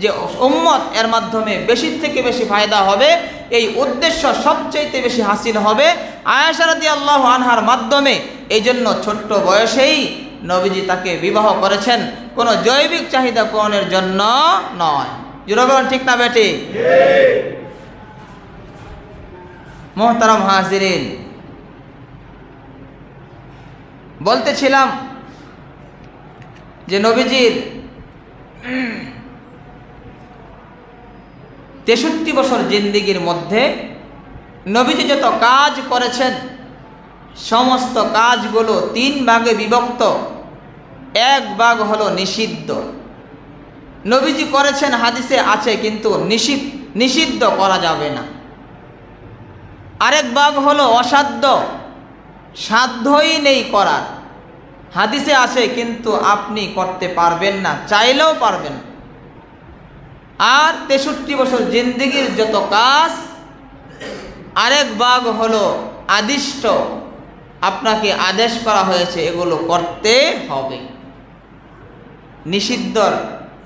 যে উম্মত এর মাধ্যমে বেশি থেকে বেশি ফায়দা হবে, এই উদ্দেশ্য সবচাইতে বেশি হাসিল হবে আয়েশা রাদিয়াল্লাহু আনহার মাধ্যমে। এই জন্য ছোট্ট বয়সেই নবীজি তাকে বিবাহ করেছেন, কোনো জৈবিক চাহিদা পূরণের জন্য নয়। জুরবান ঠিক না বেটি? মোহতারাম হাজিরিন, বলতেছিলাম যে নবীজির 63 বছর জিন্দিগির মধ্যে নবীজি যত কাজ করেছেন সমস্ত কাজগুলো 3 ভাগে বিভক্ত। এক ভাগ হলো নিষিদ্ধ, নবীজি করেছেন, হাদিসে আছে, কিন্তু নিষিদ্ধ করা যাবে না। আরেক ভাগ হলো অসাধ্য, সাধ্যই নেই করার, হাদিসে আছে কিন্তু আপনি করতে পারবেন না, চাইলেও পারবেন। আর 63 বছর জিন্দেগির যত কাজ, আরেক ভাগ হলো আদিষ্ট, আপনাকে আদেশ করা হয়েছে এগুলো করতে হবে। নিষিদ্ধর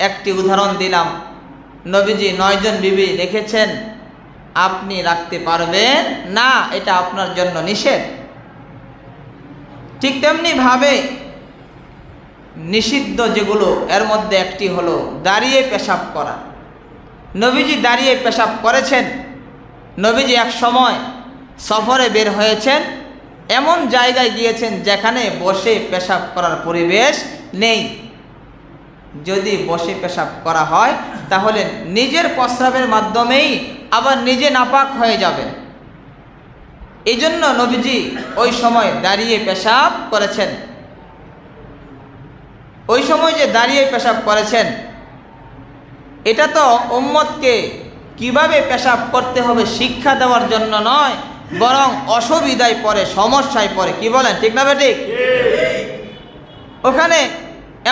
একটি উদাহরণ দিলাম, নবীজি 9 জন বিবি রেখেছেন, আপনি রাখতে পারবেন না, এটা আপনার জন্য নিষেধ। ঠিক তেমনি ভাবে নিষিদ্ধ যেগুলো, এর মধ্যে একটি হলো দাঁড়িয়ে পেশাব করা। নবীজি দাঁড়িয়ে পেশাব করেছেন। নবীজি এক সময় সফরে বের হয়েছেন, এমন জায়গায় গিয়েছেন যেখানে বসে পেশাব করার পরিবেশ নেই। যদি বসে পেশাব করা হয় তাহলে নিজের প্রস্রাবের মাধ্যমেই আবার নিজে নাপাক হয়ে যাবেন। এই জন্য নবীজি ওই সময় দাঁড়িয়ে পেশাব করেছেন। ওই সময় যে দাঁড়িয়ে পেশাব করেছেন, এটা তো উম্মতকে কিভাবে পেশাব করতে হবে শিক্ষা দেওয়ার জন্য নয়, বরং অসুবিধায় পড়ে, সমস্যায় পড়ে। কি বলেন, ঠিক না বেঠিক? ওখানে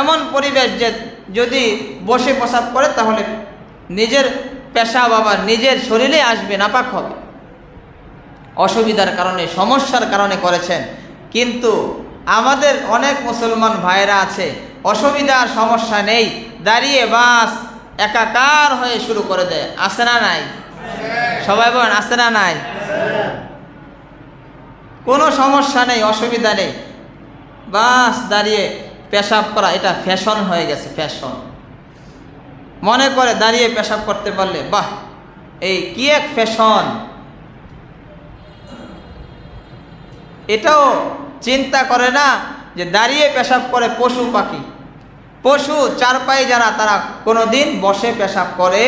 এমন পরিবেশ যে যদি বসে পেশাব করে তাহলে নিজের পেশাব আবার নিজের শরীরে আসবে, নাপাক হবে। অসুবিধার কারণে, সমস্যার কারণে করেছেন। কিন্তু আমাদের অনেক মুসলমান ভাইরা আছে, অসুবিধা আর সমস্যা নেই, দাঁড়িয়ে বাস একাকার হয়ে শুরু করে দেয়। আছে না নাই? সবাই বলেন, আছে না নাই? কোনো সমস্যা নেই, অসুবিধা নেই, বাস দাঁড়িয়ে পেশাব করা এটা ফ্যাশন হয়ে গেছে, ফ্যাশন। মনে করে দাঁড়িয়ে পেশাব করতে পারলে বাহ, এই কি এক ফ্যাশন। এটাও চিন্তা করে না যে দাঁড়িয়ে পেশাব করে পশু পাখি, পশু চার পায়ে যারা, তারা কোনো দিন বসে পেশাব করে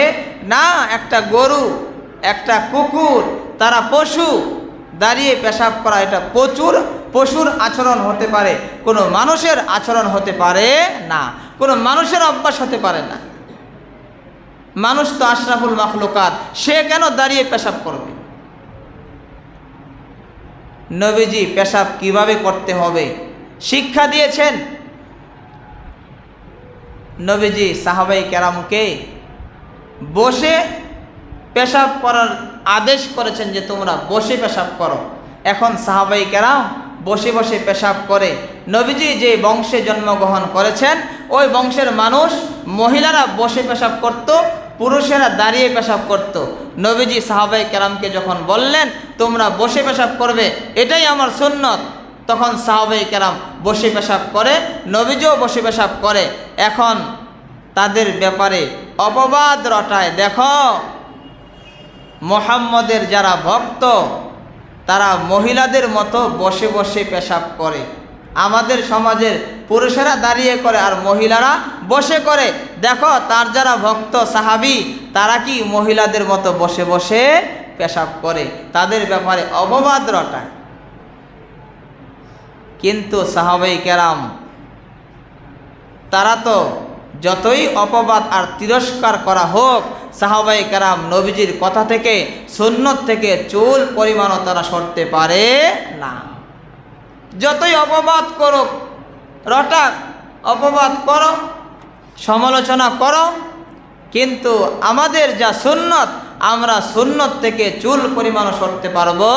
না। একটা গরু, একটা কুকুর, তারা পশু। দাঁড়িয়ে পেশাব করা এটা পশুর আচরণ হতে পারে, কোনো মানুষের আচরণ হতে পারে না, কোনো মানুষের অভ্যাস হতে পারে না। মানুষ তো আশরাফুল মাখলুকাত, সে কেন দাঁড়িয়ে পেশাব করবে? নবীজি পেশাব কিভাবে করতে হবে শিক্ষা দিয়েছেন। নবীজি সাহাবাই কেরামকে বসে পেশাব করার আদেশ করেছেন যে তোমরা বসে পেশাব করো। এখন সাহাবাই কেরাম বসে বসে পেশাব করে। নবীজি যে বংশে জন্মগ্রহণ করেছেন ওই বংশের মানুষ, মহিলারা বসে পেশাব করত, পুরুষেরা দাঁড়িয়ে পেশাব করত। নবীজি সাহাবাই কেরামকে যখন বললেন তোমরা বসে পেশাব করবে, এটাই আমার সুন্নত, তখন সাহাবাই কেরাম বসে পেশাব করে, নবীজিও বসে পেশাব করে। এখন তাদের ব্যাপারে অপবাদ রটায়। দেখো, মুহাম্মদের যারা ভক্ত তারা মহিলাদের মতো বসে বসে পেশাব করে। আমাদের সমাজের পুরুষেরা দাঁড়িয়ে করে আর মহিলারা বসে করে। দেখো, তার যারা ভক্ত সাহাবী তারা কি মহিলাদের মতো বসে বসে পেশাব করে, তাদের ব্যাপারে অপবাদ রটায়। কিন্তু সাহাবাই কেরাম তারা তো যতই অপবাদ আর তিরস্কার করা হোক, সাহাবাই কেরাম নবীজির কথা থেকে, সুন্নত থেকে চুল পরিমাণও তারা সরতে পারে না। যতই অপবাদ করুক, রটাক, অপবাদ করো, সমালোচনা করো, কিন্তু আমাদের যা সুন্নত, আমরা সুন্নত থেকে চুল পরিমাণও সরতে পারবো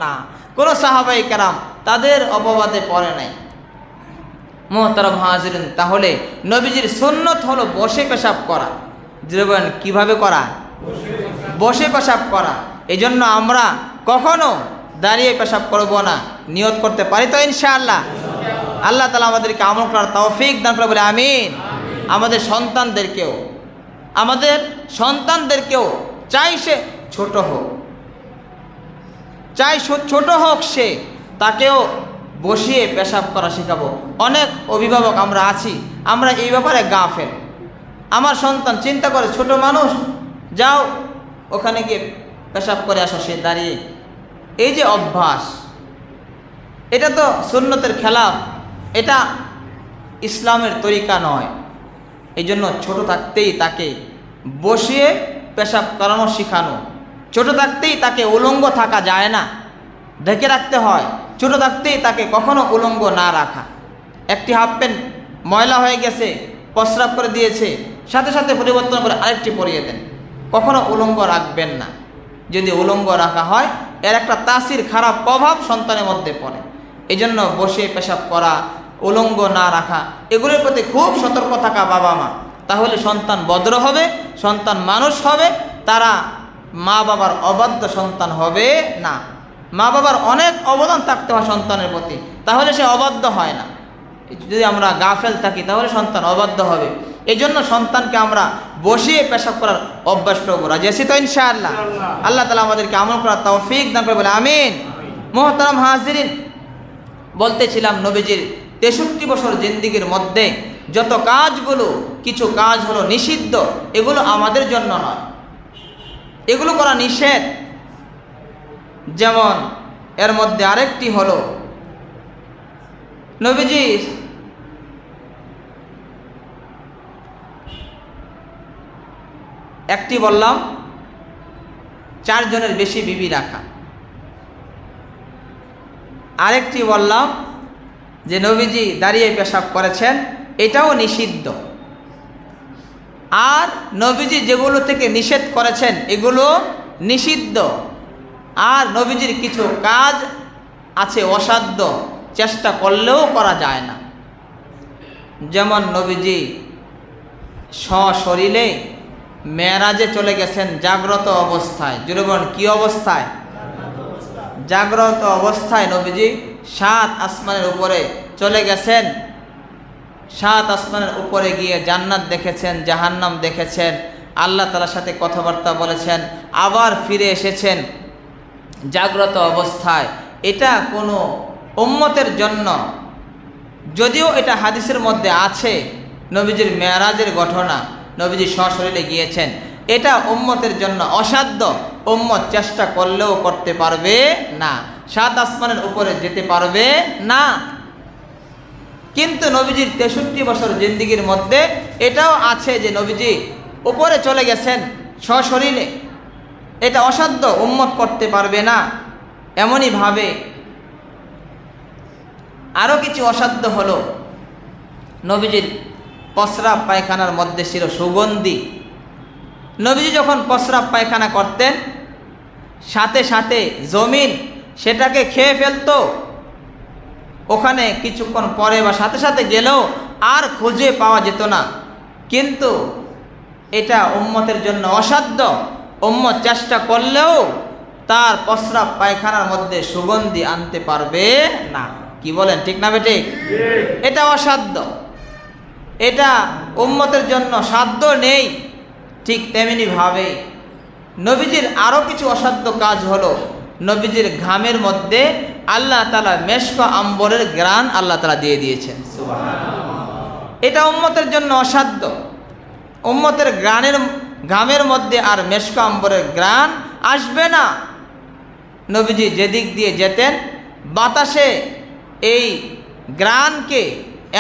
না। কোনো সাহাবাই কেরাম তাদের অপবাদে পড়ে নাই। মুহতারাম হাজিরিন, তাহলে নবীজির সুন্নত হলো বসে পেশাব করা। বলেন কিভাবে করা? বসে পেশাব করা। এই জন্য আমরা কখনো দাঁড়িয়ে পেশাব করব না, নিয়ত করতে পারি তো ইনশাআল্লাহ। আল্লাহ তাআলা আমাদেরকে আমল করার তৌফিক দান করে, বলে আমিন। আমাদের সন্তানদেরকেও চাই সে ছোট হোক, সে তাকেও বসিয়ে পেশাব করা শেখাবো। অনেক অভিভাবক আমরা আছি, আমরা এই ব্যাপারে গাফেল। আমার সন্তান চিন্তা করে, ছোট মানুষ, যাও ওখানে গিয়ে পেশাব করে আসো, সে দাঁড়িয়ে। এই যে অভ্যাস, এটা তো সুন্নতের খেলাফ, এটা ইসলামের তরিকা নয়। এই জন্য ছোট থাকতেই তাকে বসিয়ে পেশাব করানো শেখানো। ছোট থাকতেই তাকে উলঙ্গ থাকা যায় না, ঢেকে রাখতে হয়। ছোট থাকতেই তাকে কখনো উলঙ্গ না রাখা। একটি হাফ প্যান্ট ময়লা হয়ে গেছে, প্রস্রাব করে দিয়েছে, সাথে সাথে পরিবর্তন করে আরেকটি পরিয়ে দেন, কখনো উলঙ্গ রাখবেন না। যদি উলঙ্গ রাখা হয় এর একটা তাসির, খারাপ প্রভাব সন্তানের মধ্যে পড়ে। এই জন্য বসে পেশাব করা, উলঙ্গ না রাখা, এগুলোর প্রতি খুব সতর্ক থাকা বাবা মা। তাহলে সন্তান ভদ্র হবে, সন্তান মানুষ হবে, তারা মা বাবার অবাধ্য সন্তান হবে না। মা বাবার অনেক অবদান থাকতে হয় সন্তানের প্রতি, তাহলে সে অবাধ্য হয় না। যদি আমরা গাফেল থাকি তাহলে সন্তান অবাধ্য হবে। এই জন্য সন্তানকে আমরা বসিয়ে পেশাব করার অভ্যাস করবো। রাজি আছি তো ইনশাআল্লাহ? আল্লাহ তাআলা আমাদেরকে আমল করার তৌফিক দান করে, বলে আমিন। মুহতারাম হাজিরিন, বলতেছিলাম নবীজির 63 বছর জিন্দেগির মধ্যে যত কাজগুলো, কিছু কাজ হলো নিষিদ্ধ, এগুলো আমাদের জন্য নয়, এগুলো করা নিষেধ। যেমন এর মধ্যে আরেকটি হলো, নবীজি একটি বললাম 4 জনের বেশি বিবি রাখা, আরেকটি বললাম যে নবীজি দাঁড়িয়ে পেশাব করেছেন, এটাও নিষিদ্ধ। আর নবীজি যেগুলো থেকে নিষেধ করেছেন এগুলো নিষিদ্ধ। আর নবীজির কিছু কাজ আছে অসাধ্য, চেষ্টা করলেও করা যায় না। যেমন নবীজি সশরীরে মেরাজে চলে গেছেন জাগ্রত অবস্থায়। জোরে বলুন, কি অবস্থায়? জাগ্রত অবস্থায় নবীজি 7 আসমানের উপরে চলে গেছেন। 7 আসমানের উপরে গিয়ে জান্নাত দেখেছেন, জাহান্নাম দেখেছেন, আল্লাহ তাআলার সাথে কথাবার্তা বলেছেন, আবার ফিরে এসেছেন জাগ্রত অবস্থায়। এটা কোনো উম্মতের জন্য, যদিও এটা হাদিসের মধ্যে আছে নবীজির মেরাজের ঘটনা, নবীজি সশরীরে গিয়েছেন, এটা উম্মতের জন্য অসাধ্য। উম্মত চেষ্টা করলেও করতে পারবে না, 7 আসমানের উপরে যেতে পারবে না। কিন্তু নবীজির 63 বছর জিন্দেগির মধ্যে এটাও আছে যে নবীজি উপরে চলে গেছেন সশরীরে। এটা অসাধ্য, উম্মত করতে পারবে না। এমনইভাবে আরও কিছু অসাধ্য হলো, নবীজির প্রস্রাব পায়খানার মধ্যে ছিল সুগন্ধি। নবীজি যখন প্রস্রাব পায়খানা করতেন সাথে সাথে জমিন সেটাকে খেয়ে ফেলতো। ওখানে কিছুক্ষণ পরে বা সাথে সাথে গেলেও আর খুঁজে পাওয়া যেত না। কিন্তু এটা উম্মতের জন্য অসাধ্য। উম্মত চেষ্টা করলেও তার প্রস্রাব পায়খানার মধ্যে সুগন্ধি আনতে পারবে না। কি বলেন, ঠিক না বেঠিক? এটা অসাধ্য, এটা উম্মতের জন্য সাধ্য নেই। ঠিক তেমনিভাবে নবীজির আরও কিছু অসাধ্য কাজ হলো, নবীজির ঘামের মধ্যে আল্লাহ তাআলা মেশক আম্বরের ঘ্রাণ আল্লাহ তাআলা দিয়ে দিয়েছেন। এটা উম্মতের জন্য অসাধ্য। উম্মতের ঘামের মধ্যে আর মেশক আম্বরের ঘ্রাণ আসবে না। নবীজি যেদিক দিয়ে যেতেন বাতাসে এই ঘ্রাণকে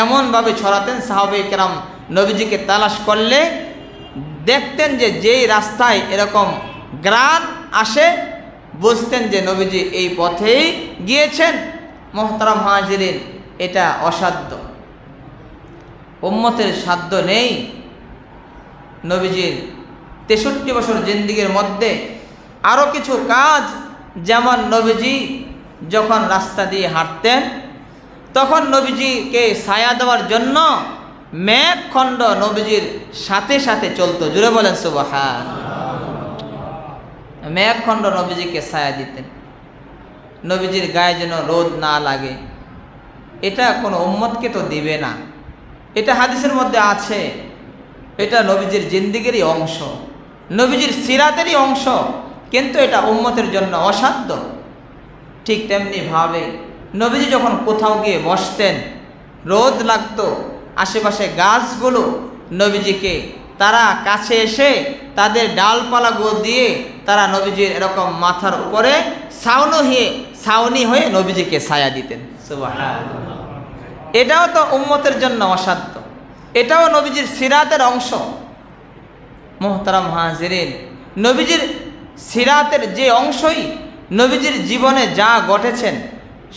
এমনভাবে ছড়াতেন, সাহাবায়ে কেরাম নবীজিকে তালাশ করলে দেখতেন যে যেই রাস্তায় এরকম ঘ্রাণ আসে বুঝতেন যে নবীজি এই পথেই গিয়েছেন। মুহতারাম হাজিরিন, এটা অসাধ্য, উম্মতের সাধ্য নেই। নবীজির 63 বছর জিন্দেগির মধ্যে আরও কিছু কাজ, যেমন নবীজি যখন রাস্তা দিয়ে হাঁটতেন তখন নবীজিকে ছায়া দেওয়ার জন্য মেঘখণ্ড নবীজির সাথে সাথে চলতো। জুড়ে বলেন সুবহান। মেঘখণ্ড নবীজিকে ছায়া দিতেন, নবীজির গায়ে যেন রোদ না লাগে। এটা কোনো উম্মতকে তো দিবে না, এটা হাদিসের মধ্যে আছে। এটা নবীজির জিন্দেগিরই অংশ, নবীজির সিরাতেরই অংশ, কিন্তু এটা উম্মতের জন্য অসাধ্য। ঠিক তেমনিভাবে নবীজি যখন কোথাও গিয়ে বসতেন রোদ লাগতো, আশেপাশে গাছগুলো নবীজিকে তারা কাছে এসে তাদের ডালপালাগুলো দিয়ে তারা নবীজির এরকম মাথার উপরে ছাউনি হয়ে নবীজিকে ছায়া দিতেন। সুবহানাল্লাহ। এটাও তো উম্মতের জন্য অসাধ্য, এটাও নবীজির সিরাতের অংশ। মুহতারাম হাজিরিন, নবীজির সিরাতের যে অংশই, নবীজির জীবনে যা ঘটেছেন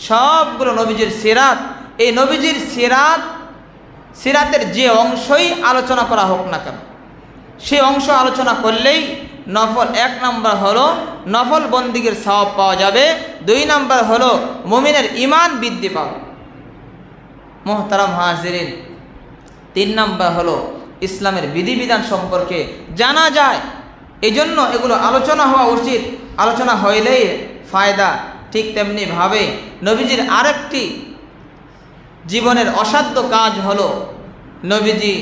সবগুলো নবীজির সিরাত। এই নবীজির সিরাতের যে অংশই আলোচনা করা হোক না কেন, সেই অংশ আলোচনা করলেই নফল 1 নম্বর হলো নফল বন্দিগির সওয়াব পাওয়া যাবে, 2 নম্বর হলো মুমিনের ঈমান বৃদ্ধি পাবে। মুহতারাম হাজিরিন, 3 নম্বর হলো ইসলামের বিধিবিধান সম্পর্কে জানা যায়। এই জন্য এগুলো আলোচনা হওয়া উচিত, আলোচনা হইলেই ফায়দা। ঠিক তেমনিভাবে নবীজির আরেকটি জীবনের অসাধ্য কাজ হলো নবীজি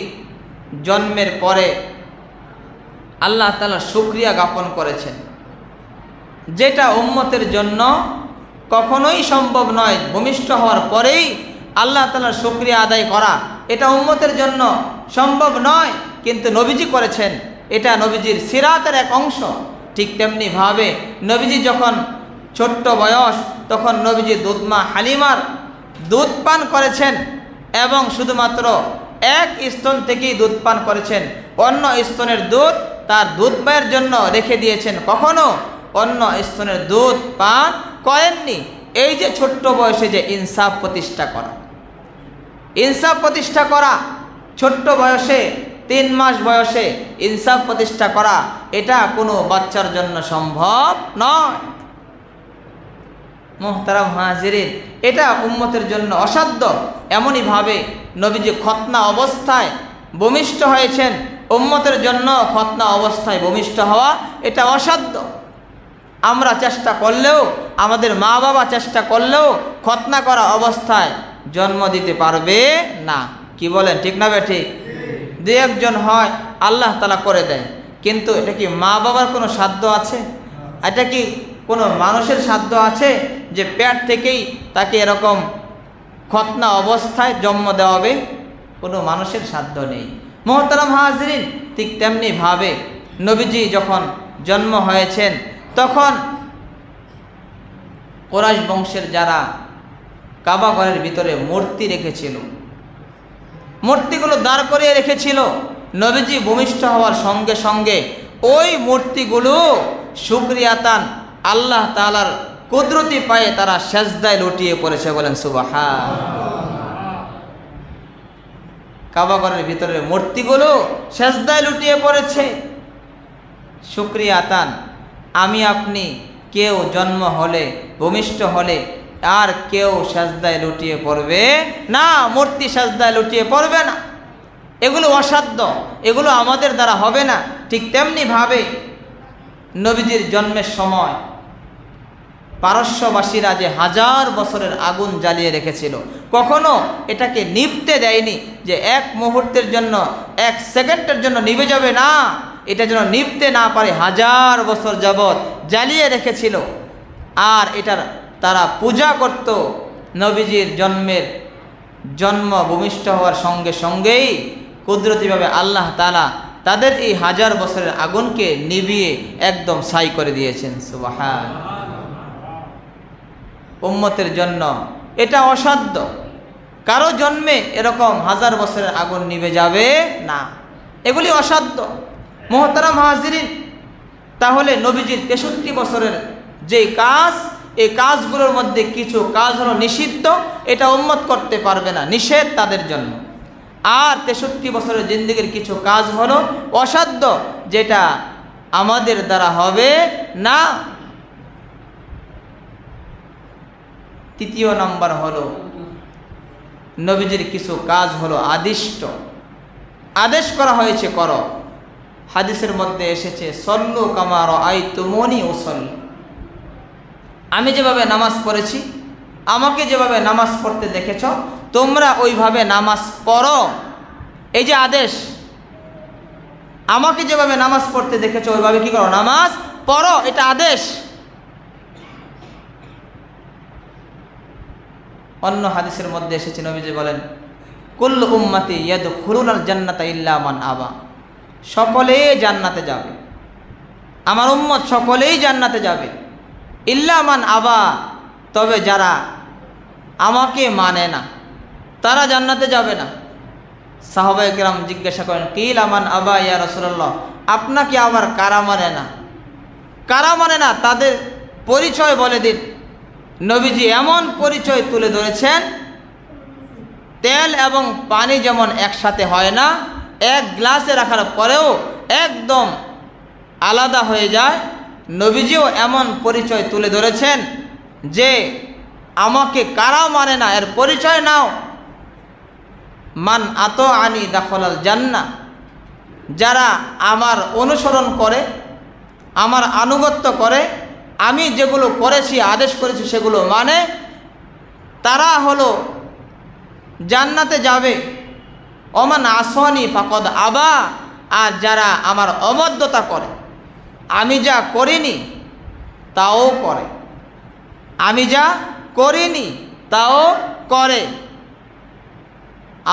জন্মের পরে আল্লাহ তাআলার শুকরিয়া জ্ঞাপন করেছেন, যেটা উম্মতের জন্য কখনোই সম্ভব নয়। ভূমিষ্ঠ হওয়ার পরেই আল্লাহ তাআলার শুকরিয়া আদায় করা এটা উম্মতের জন্য সম্ভব নয়, কিন্তু নবীজি করেছেন। এটা নবীজির সিরাতের এক অংশ। ঠিক তেমনিভাবে নবীজি যখন ছোট্ট বয়স তখন নবীজি দুধমা হালিমার দুধ পান করেছেন এবং শুধুমাত্র এক স্তন থেকেই দুধ পান করেছেন, অন্য স্তনের দুধ তার দুধ পায়ের জন্য রেখে দিয়েছেন, কখনো অন্য স্তনের দুধ পান করেননি। এই যে ছোট্ট বয়সে যে ইনসাফ প্রতিষ্ঠা করা, ইনসাফ প্রতিষ্ঠা করা, ছোট্ট বয়সে 3 মাস বয়সে ইনসাফ প্রতিষ্ঠা করা, এটা কোনো বাচ্চার জন্য সম্ভব নয়। মুহতারাম হাজিরিন, এটা উম্মতের জন্য অসাধ্য। এমনইভাবে নবীজি খতনা অবস্থায় ভূমিষ্ঠ হয়েছেন, উম্মতের জন্য খতনা অবস্থায় ভূমিষ্ঠ হওয়া এটা অসাধ্য। আমরা চেষ্টা করলেও, আমাদের মা বাবা চেষ্টা করলেও খতনা করা অবস্থায় জন্ম দিতে পারবে না। কি বলেন, ঠিক না বেঠিক? 2-1 হয়, আল্লাহ তাআলা করে দেয়, কিন্তু এটা কি মা বাবার কোনো সাধ্য আছে? এটা কি কোনো মানুষের সাধ্য আছে যে পেট থেকেই তাকে এরকম খতনা অবস্থায় জন্ম দেওয়া হবে? কোনো মানুষের সাধ্য নেই। মুহতারাম হাজিরিন, ঠিক তেমনিভাবে নবীজি যখন জন্ম হয়েছেন তখন কুরাইশ বংশের যারা কাবা ঘরের ভিতরে মূর্তি রেখেছিল, মূর্তিগুলো দাঁড় করিয়ে রেখেছিল, নবীজি ভূমিষ্ঠ হওয়ার সঙ্গে সঙ্গে ওই মূর্তিগুলো শুকরিয়াতান আল্লাহ তাআলার কুদরতি পায়ে তারা সেজদায় লুটিয়ে পড়েছে। বলেন সুবহান। কাবা ঘরের ভিতরের মূর্তিগুলো সেজদায় লুটিয়ে পড়েছে। শুকরিয়াতান, আমি আপনি কেউ জন্ম হলে, ভূমিষ্ঠ হলে আর কেউ সেজদায় লুটিয়ে পড়বে না, মূর্তি সেজদায় লুটিয়ে পড়বে না। এগুলো অসাধ্য, এগুলো আমাদের দ্বারা হবে না। ঠিক তেমনিভাবে নবীজির জন্মের সময় পারস্যবাসীরা যে 1000 বছরের আগুন জ্বালিয়ে রেখেছিল, কখনো এটাকে নিভতে দেয়নি যে 1 মুহূর্তের জন্য, 1 সেকেন্ডের জন্য নিভে যাবে না, এটা যেন নিভতে না পারে 1000 বছর যাবৎ জ্বালিয়ে রেখেছিল। আর এটার তারা পূজা করত। নবীজির জন্ম ভূমিষ্ঠ হওয়ার সঙ্গে সঙ্গেই কুদরতিভাবে আল্লাহ তাআলা তাদের এই 1000 বছরের আগুনকে নিভিয়ে একদম ছাই করে দিয়েছেন। সুবহান। উম্মতের জন্য এটা অসাধ্য, কারো জন্মে এরকম 1000 বছরের আগুন নিভে যাবে না, এগুলি অসাধ্য। মুহতারাম হাজিরিন, তাহলে নবীজির 63 বছরের যে কাজ, এই কাজগুলোর মধ্যে কিছু কাজ হলো নিষিদ্ধ, এটা উম্মত করতে পারবে না, নিষেধ তাদের জন্য। আর 63 বছরের জিন্দেগির কিছু কাজ হলো অসাধ্য, যেটা আমাদের দ্বারা হবে না। 3 নম্বর হলো নবীজির কিছু কাজ হলো আদিষ্ট, আদেশ করা হয়েছে করো। হাদিসের মধ্যে এসেছে সল্লু কামা রাআইতুমুনি উসাল্লি, আমি যেভাবে নামাজ পড়েছি, আমাকে যেভাবে নামাজ পড়তে দেখেছ, তোমরা ওইভাবে নামাজ পড়ো। এই যে আদেশ, আমাকে যেভাবে নামাজ পড়তে দেখেছ ওইভাবে কি করো, নামাজ পড়ো, এটা আদেশ। অন্য হাদিসের মধ্যে এসেছে, নবীজি বলেন কুল্লু উম্মতি ইয়াদখুলুনাল জান্নাতা ইল্লা মান আবা, সকলেই জান্নাতে যাবে, আমার উম্মত সকলেই জান্নাতে যাবে, ইল্লা মান আবা, তবে যারা আমাকে মানে না তারা জান্নাতে যাবে না। সাহাবায়ে কেরাম জিজ্ঞাসা করেন, কিল আমান আবা ইয়া রাসূলুল্লাহ, আপনাকে আবার কারা মানে না? কারা মানে না, তাদের পরিচয় বলে দিন। নবীজি এমন পরিচয় তুলে ধরেছেন, তেল এবং পানি যেমন একসাথে হয় না, এক গ্লাসে রাখার পরেও একদম আলাদা হয়ে যায়, নবীজিও এমন পরিচয় তুলে ধরেছেন যে আমাকে কারা মানে না এর পরিচয় নাও। মান আতাআনি দাখালাল জান্নাহ, যারা আমার অনুসরণ করে, আমার আনুগত্য করে, আমি যেগুলো করেছি, আদেশ করেছি সেগুলো মানে, তারা হলো জান্নাতে যাবে। ওমান আসানি ফাকাদ আবা, আর যারা আমার অবাধ্যতা করে, আমি যা করিনি তাও করে, আমি যা করিনি তাও করে,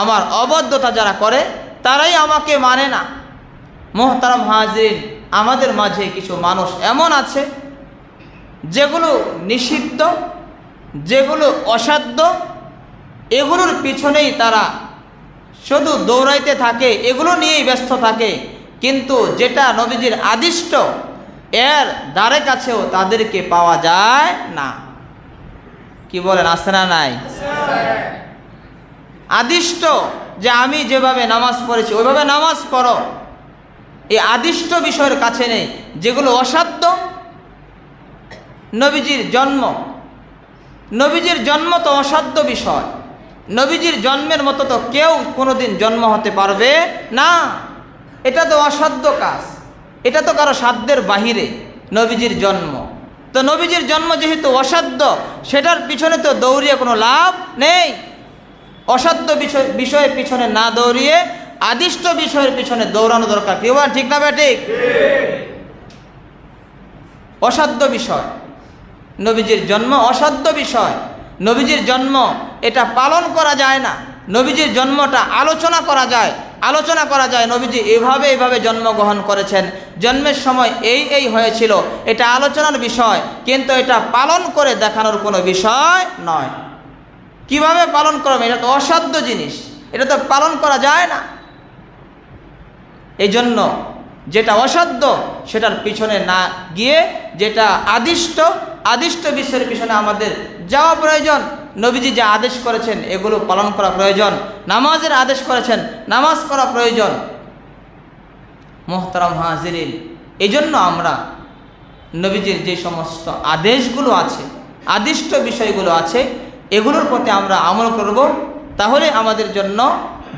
আমার অবাধ্যতা যারা করে তারাই আমাকে মানে না। মুহতারাম হাজিরিন, আমাদের মাঝে কিছু মানুষ এমন আছে যেগুলো নিষিদ্ধ, যেগুলো অসাধ্য, এগুলোর পিছনেই তারা শুধু দৌড়াইতে থাকে, এগুলো নিয়েই ব্যস্ত থাকে, কিন্তু যেটা নবীজির আদিষ্ট এর দ্বারে কাছেও তাদেরকে পাওয়া যায় না। কি বলেন, আছে না নাই? আদিষ্ট যে আমি যেভাবে নামাজ পড়েছি ওইভাবে নামাজ পড়ো, এই আদিষ্ট বিষয়ের কাছে নেই। যেগুলো অসাধ্য, নবীজির জন্ম তো অসাধ্য বিষয়। নবীজির জন্মের মতো তো কেউ কোনোদিন জন্ম হতে পারবে না। এটা তো অসাধ্য কাজ, এটা তো কারো সাধ্যের বাহিরে নবীজির জন্ম। তো নবীজির জন্ম যেহেতু অসাধ্য, সেটার পিছনে তো দৌড়িয়ে কোনো লাভ নেই। অসাধ্য বিষয়ের পিছনে না দৌড়িয়ে আদিষ্ট বিষয়ের পিছনে দৌড়ানো দরকার। কি বলেন, ঠিক না ঠিক? অসাধ্য বিষয়, নবীজির জন্ম অসাধ্য বিষয়। নবীজির জন্ম এটা পালন করা যায় না, নবীজির জন্মটা আলোচনা করা যায়। নবীজি এইভাবে জন্মগ্রহণ করেছেন, জন্মের সময় এই হয়েছিল, এটা আলোচনার বিষয়, কিন্তু এটা পালন করে দেখানোর কোনো বিষয় নয়। কিভাবে পালন করবে, এটা তো অসাধ্য জিনিস, এটা তো পালন করা যায় না। এই জন্য যেটা অসাধ্য সেটার পিছনে না গিয়ে যেটা আদিষ্ট বিষয়ের পিছনে আমাদের যাওয়া প্রয়োজন। নবীজি যা আদেশ করেছেন এগুলো পালন করা প্রয়োজন। নামাজের আদেশ করেছেন, নামাজ করা প্রয়োজন। মুহতারাম হাজিরিন, এই জন্য আমরা নবীজির যে সমস্ত আদেশগুলো আছে, আদিষ্ট বিষয়গুলো আছে, এগুলোর প্রতি আমরা আমল করব, তাহলে আমাদের জন্য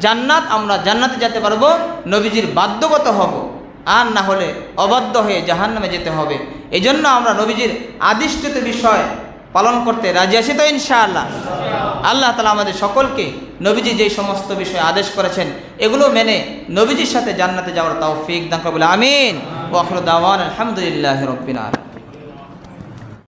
জান্নাত, আমরা জান্নাতে যেতে পারবো, নবীজির বাধ্যগত হব। আর না হলে অবাধ্য হয়ে জাহান্নামে যেতে হবে। এই জন্য আমরা নবীজির আদিষ্টিত বিষয় পালন করতে রাজি আছি তো ইনশাআল্লাহ। আল্লাহ তাআলা আমাদের সকলকে নবীজি যেই সমস্ত বিষয় আদেশ করেছেন এগুলো মেনে নবীজির সাথে জান্নাতে যাওয়ার তৌফিক দান করুন। আমিন। ওয়া আখিরু দাওয়ানা আলহামদুলিল্লাহি রাব্বিল আলামিন।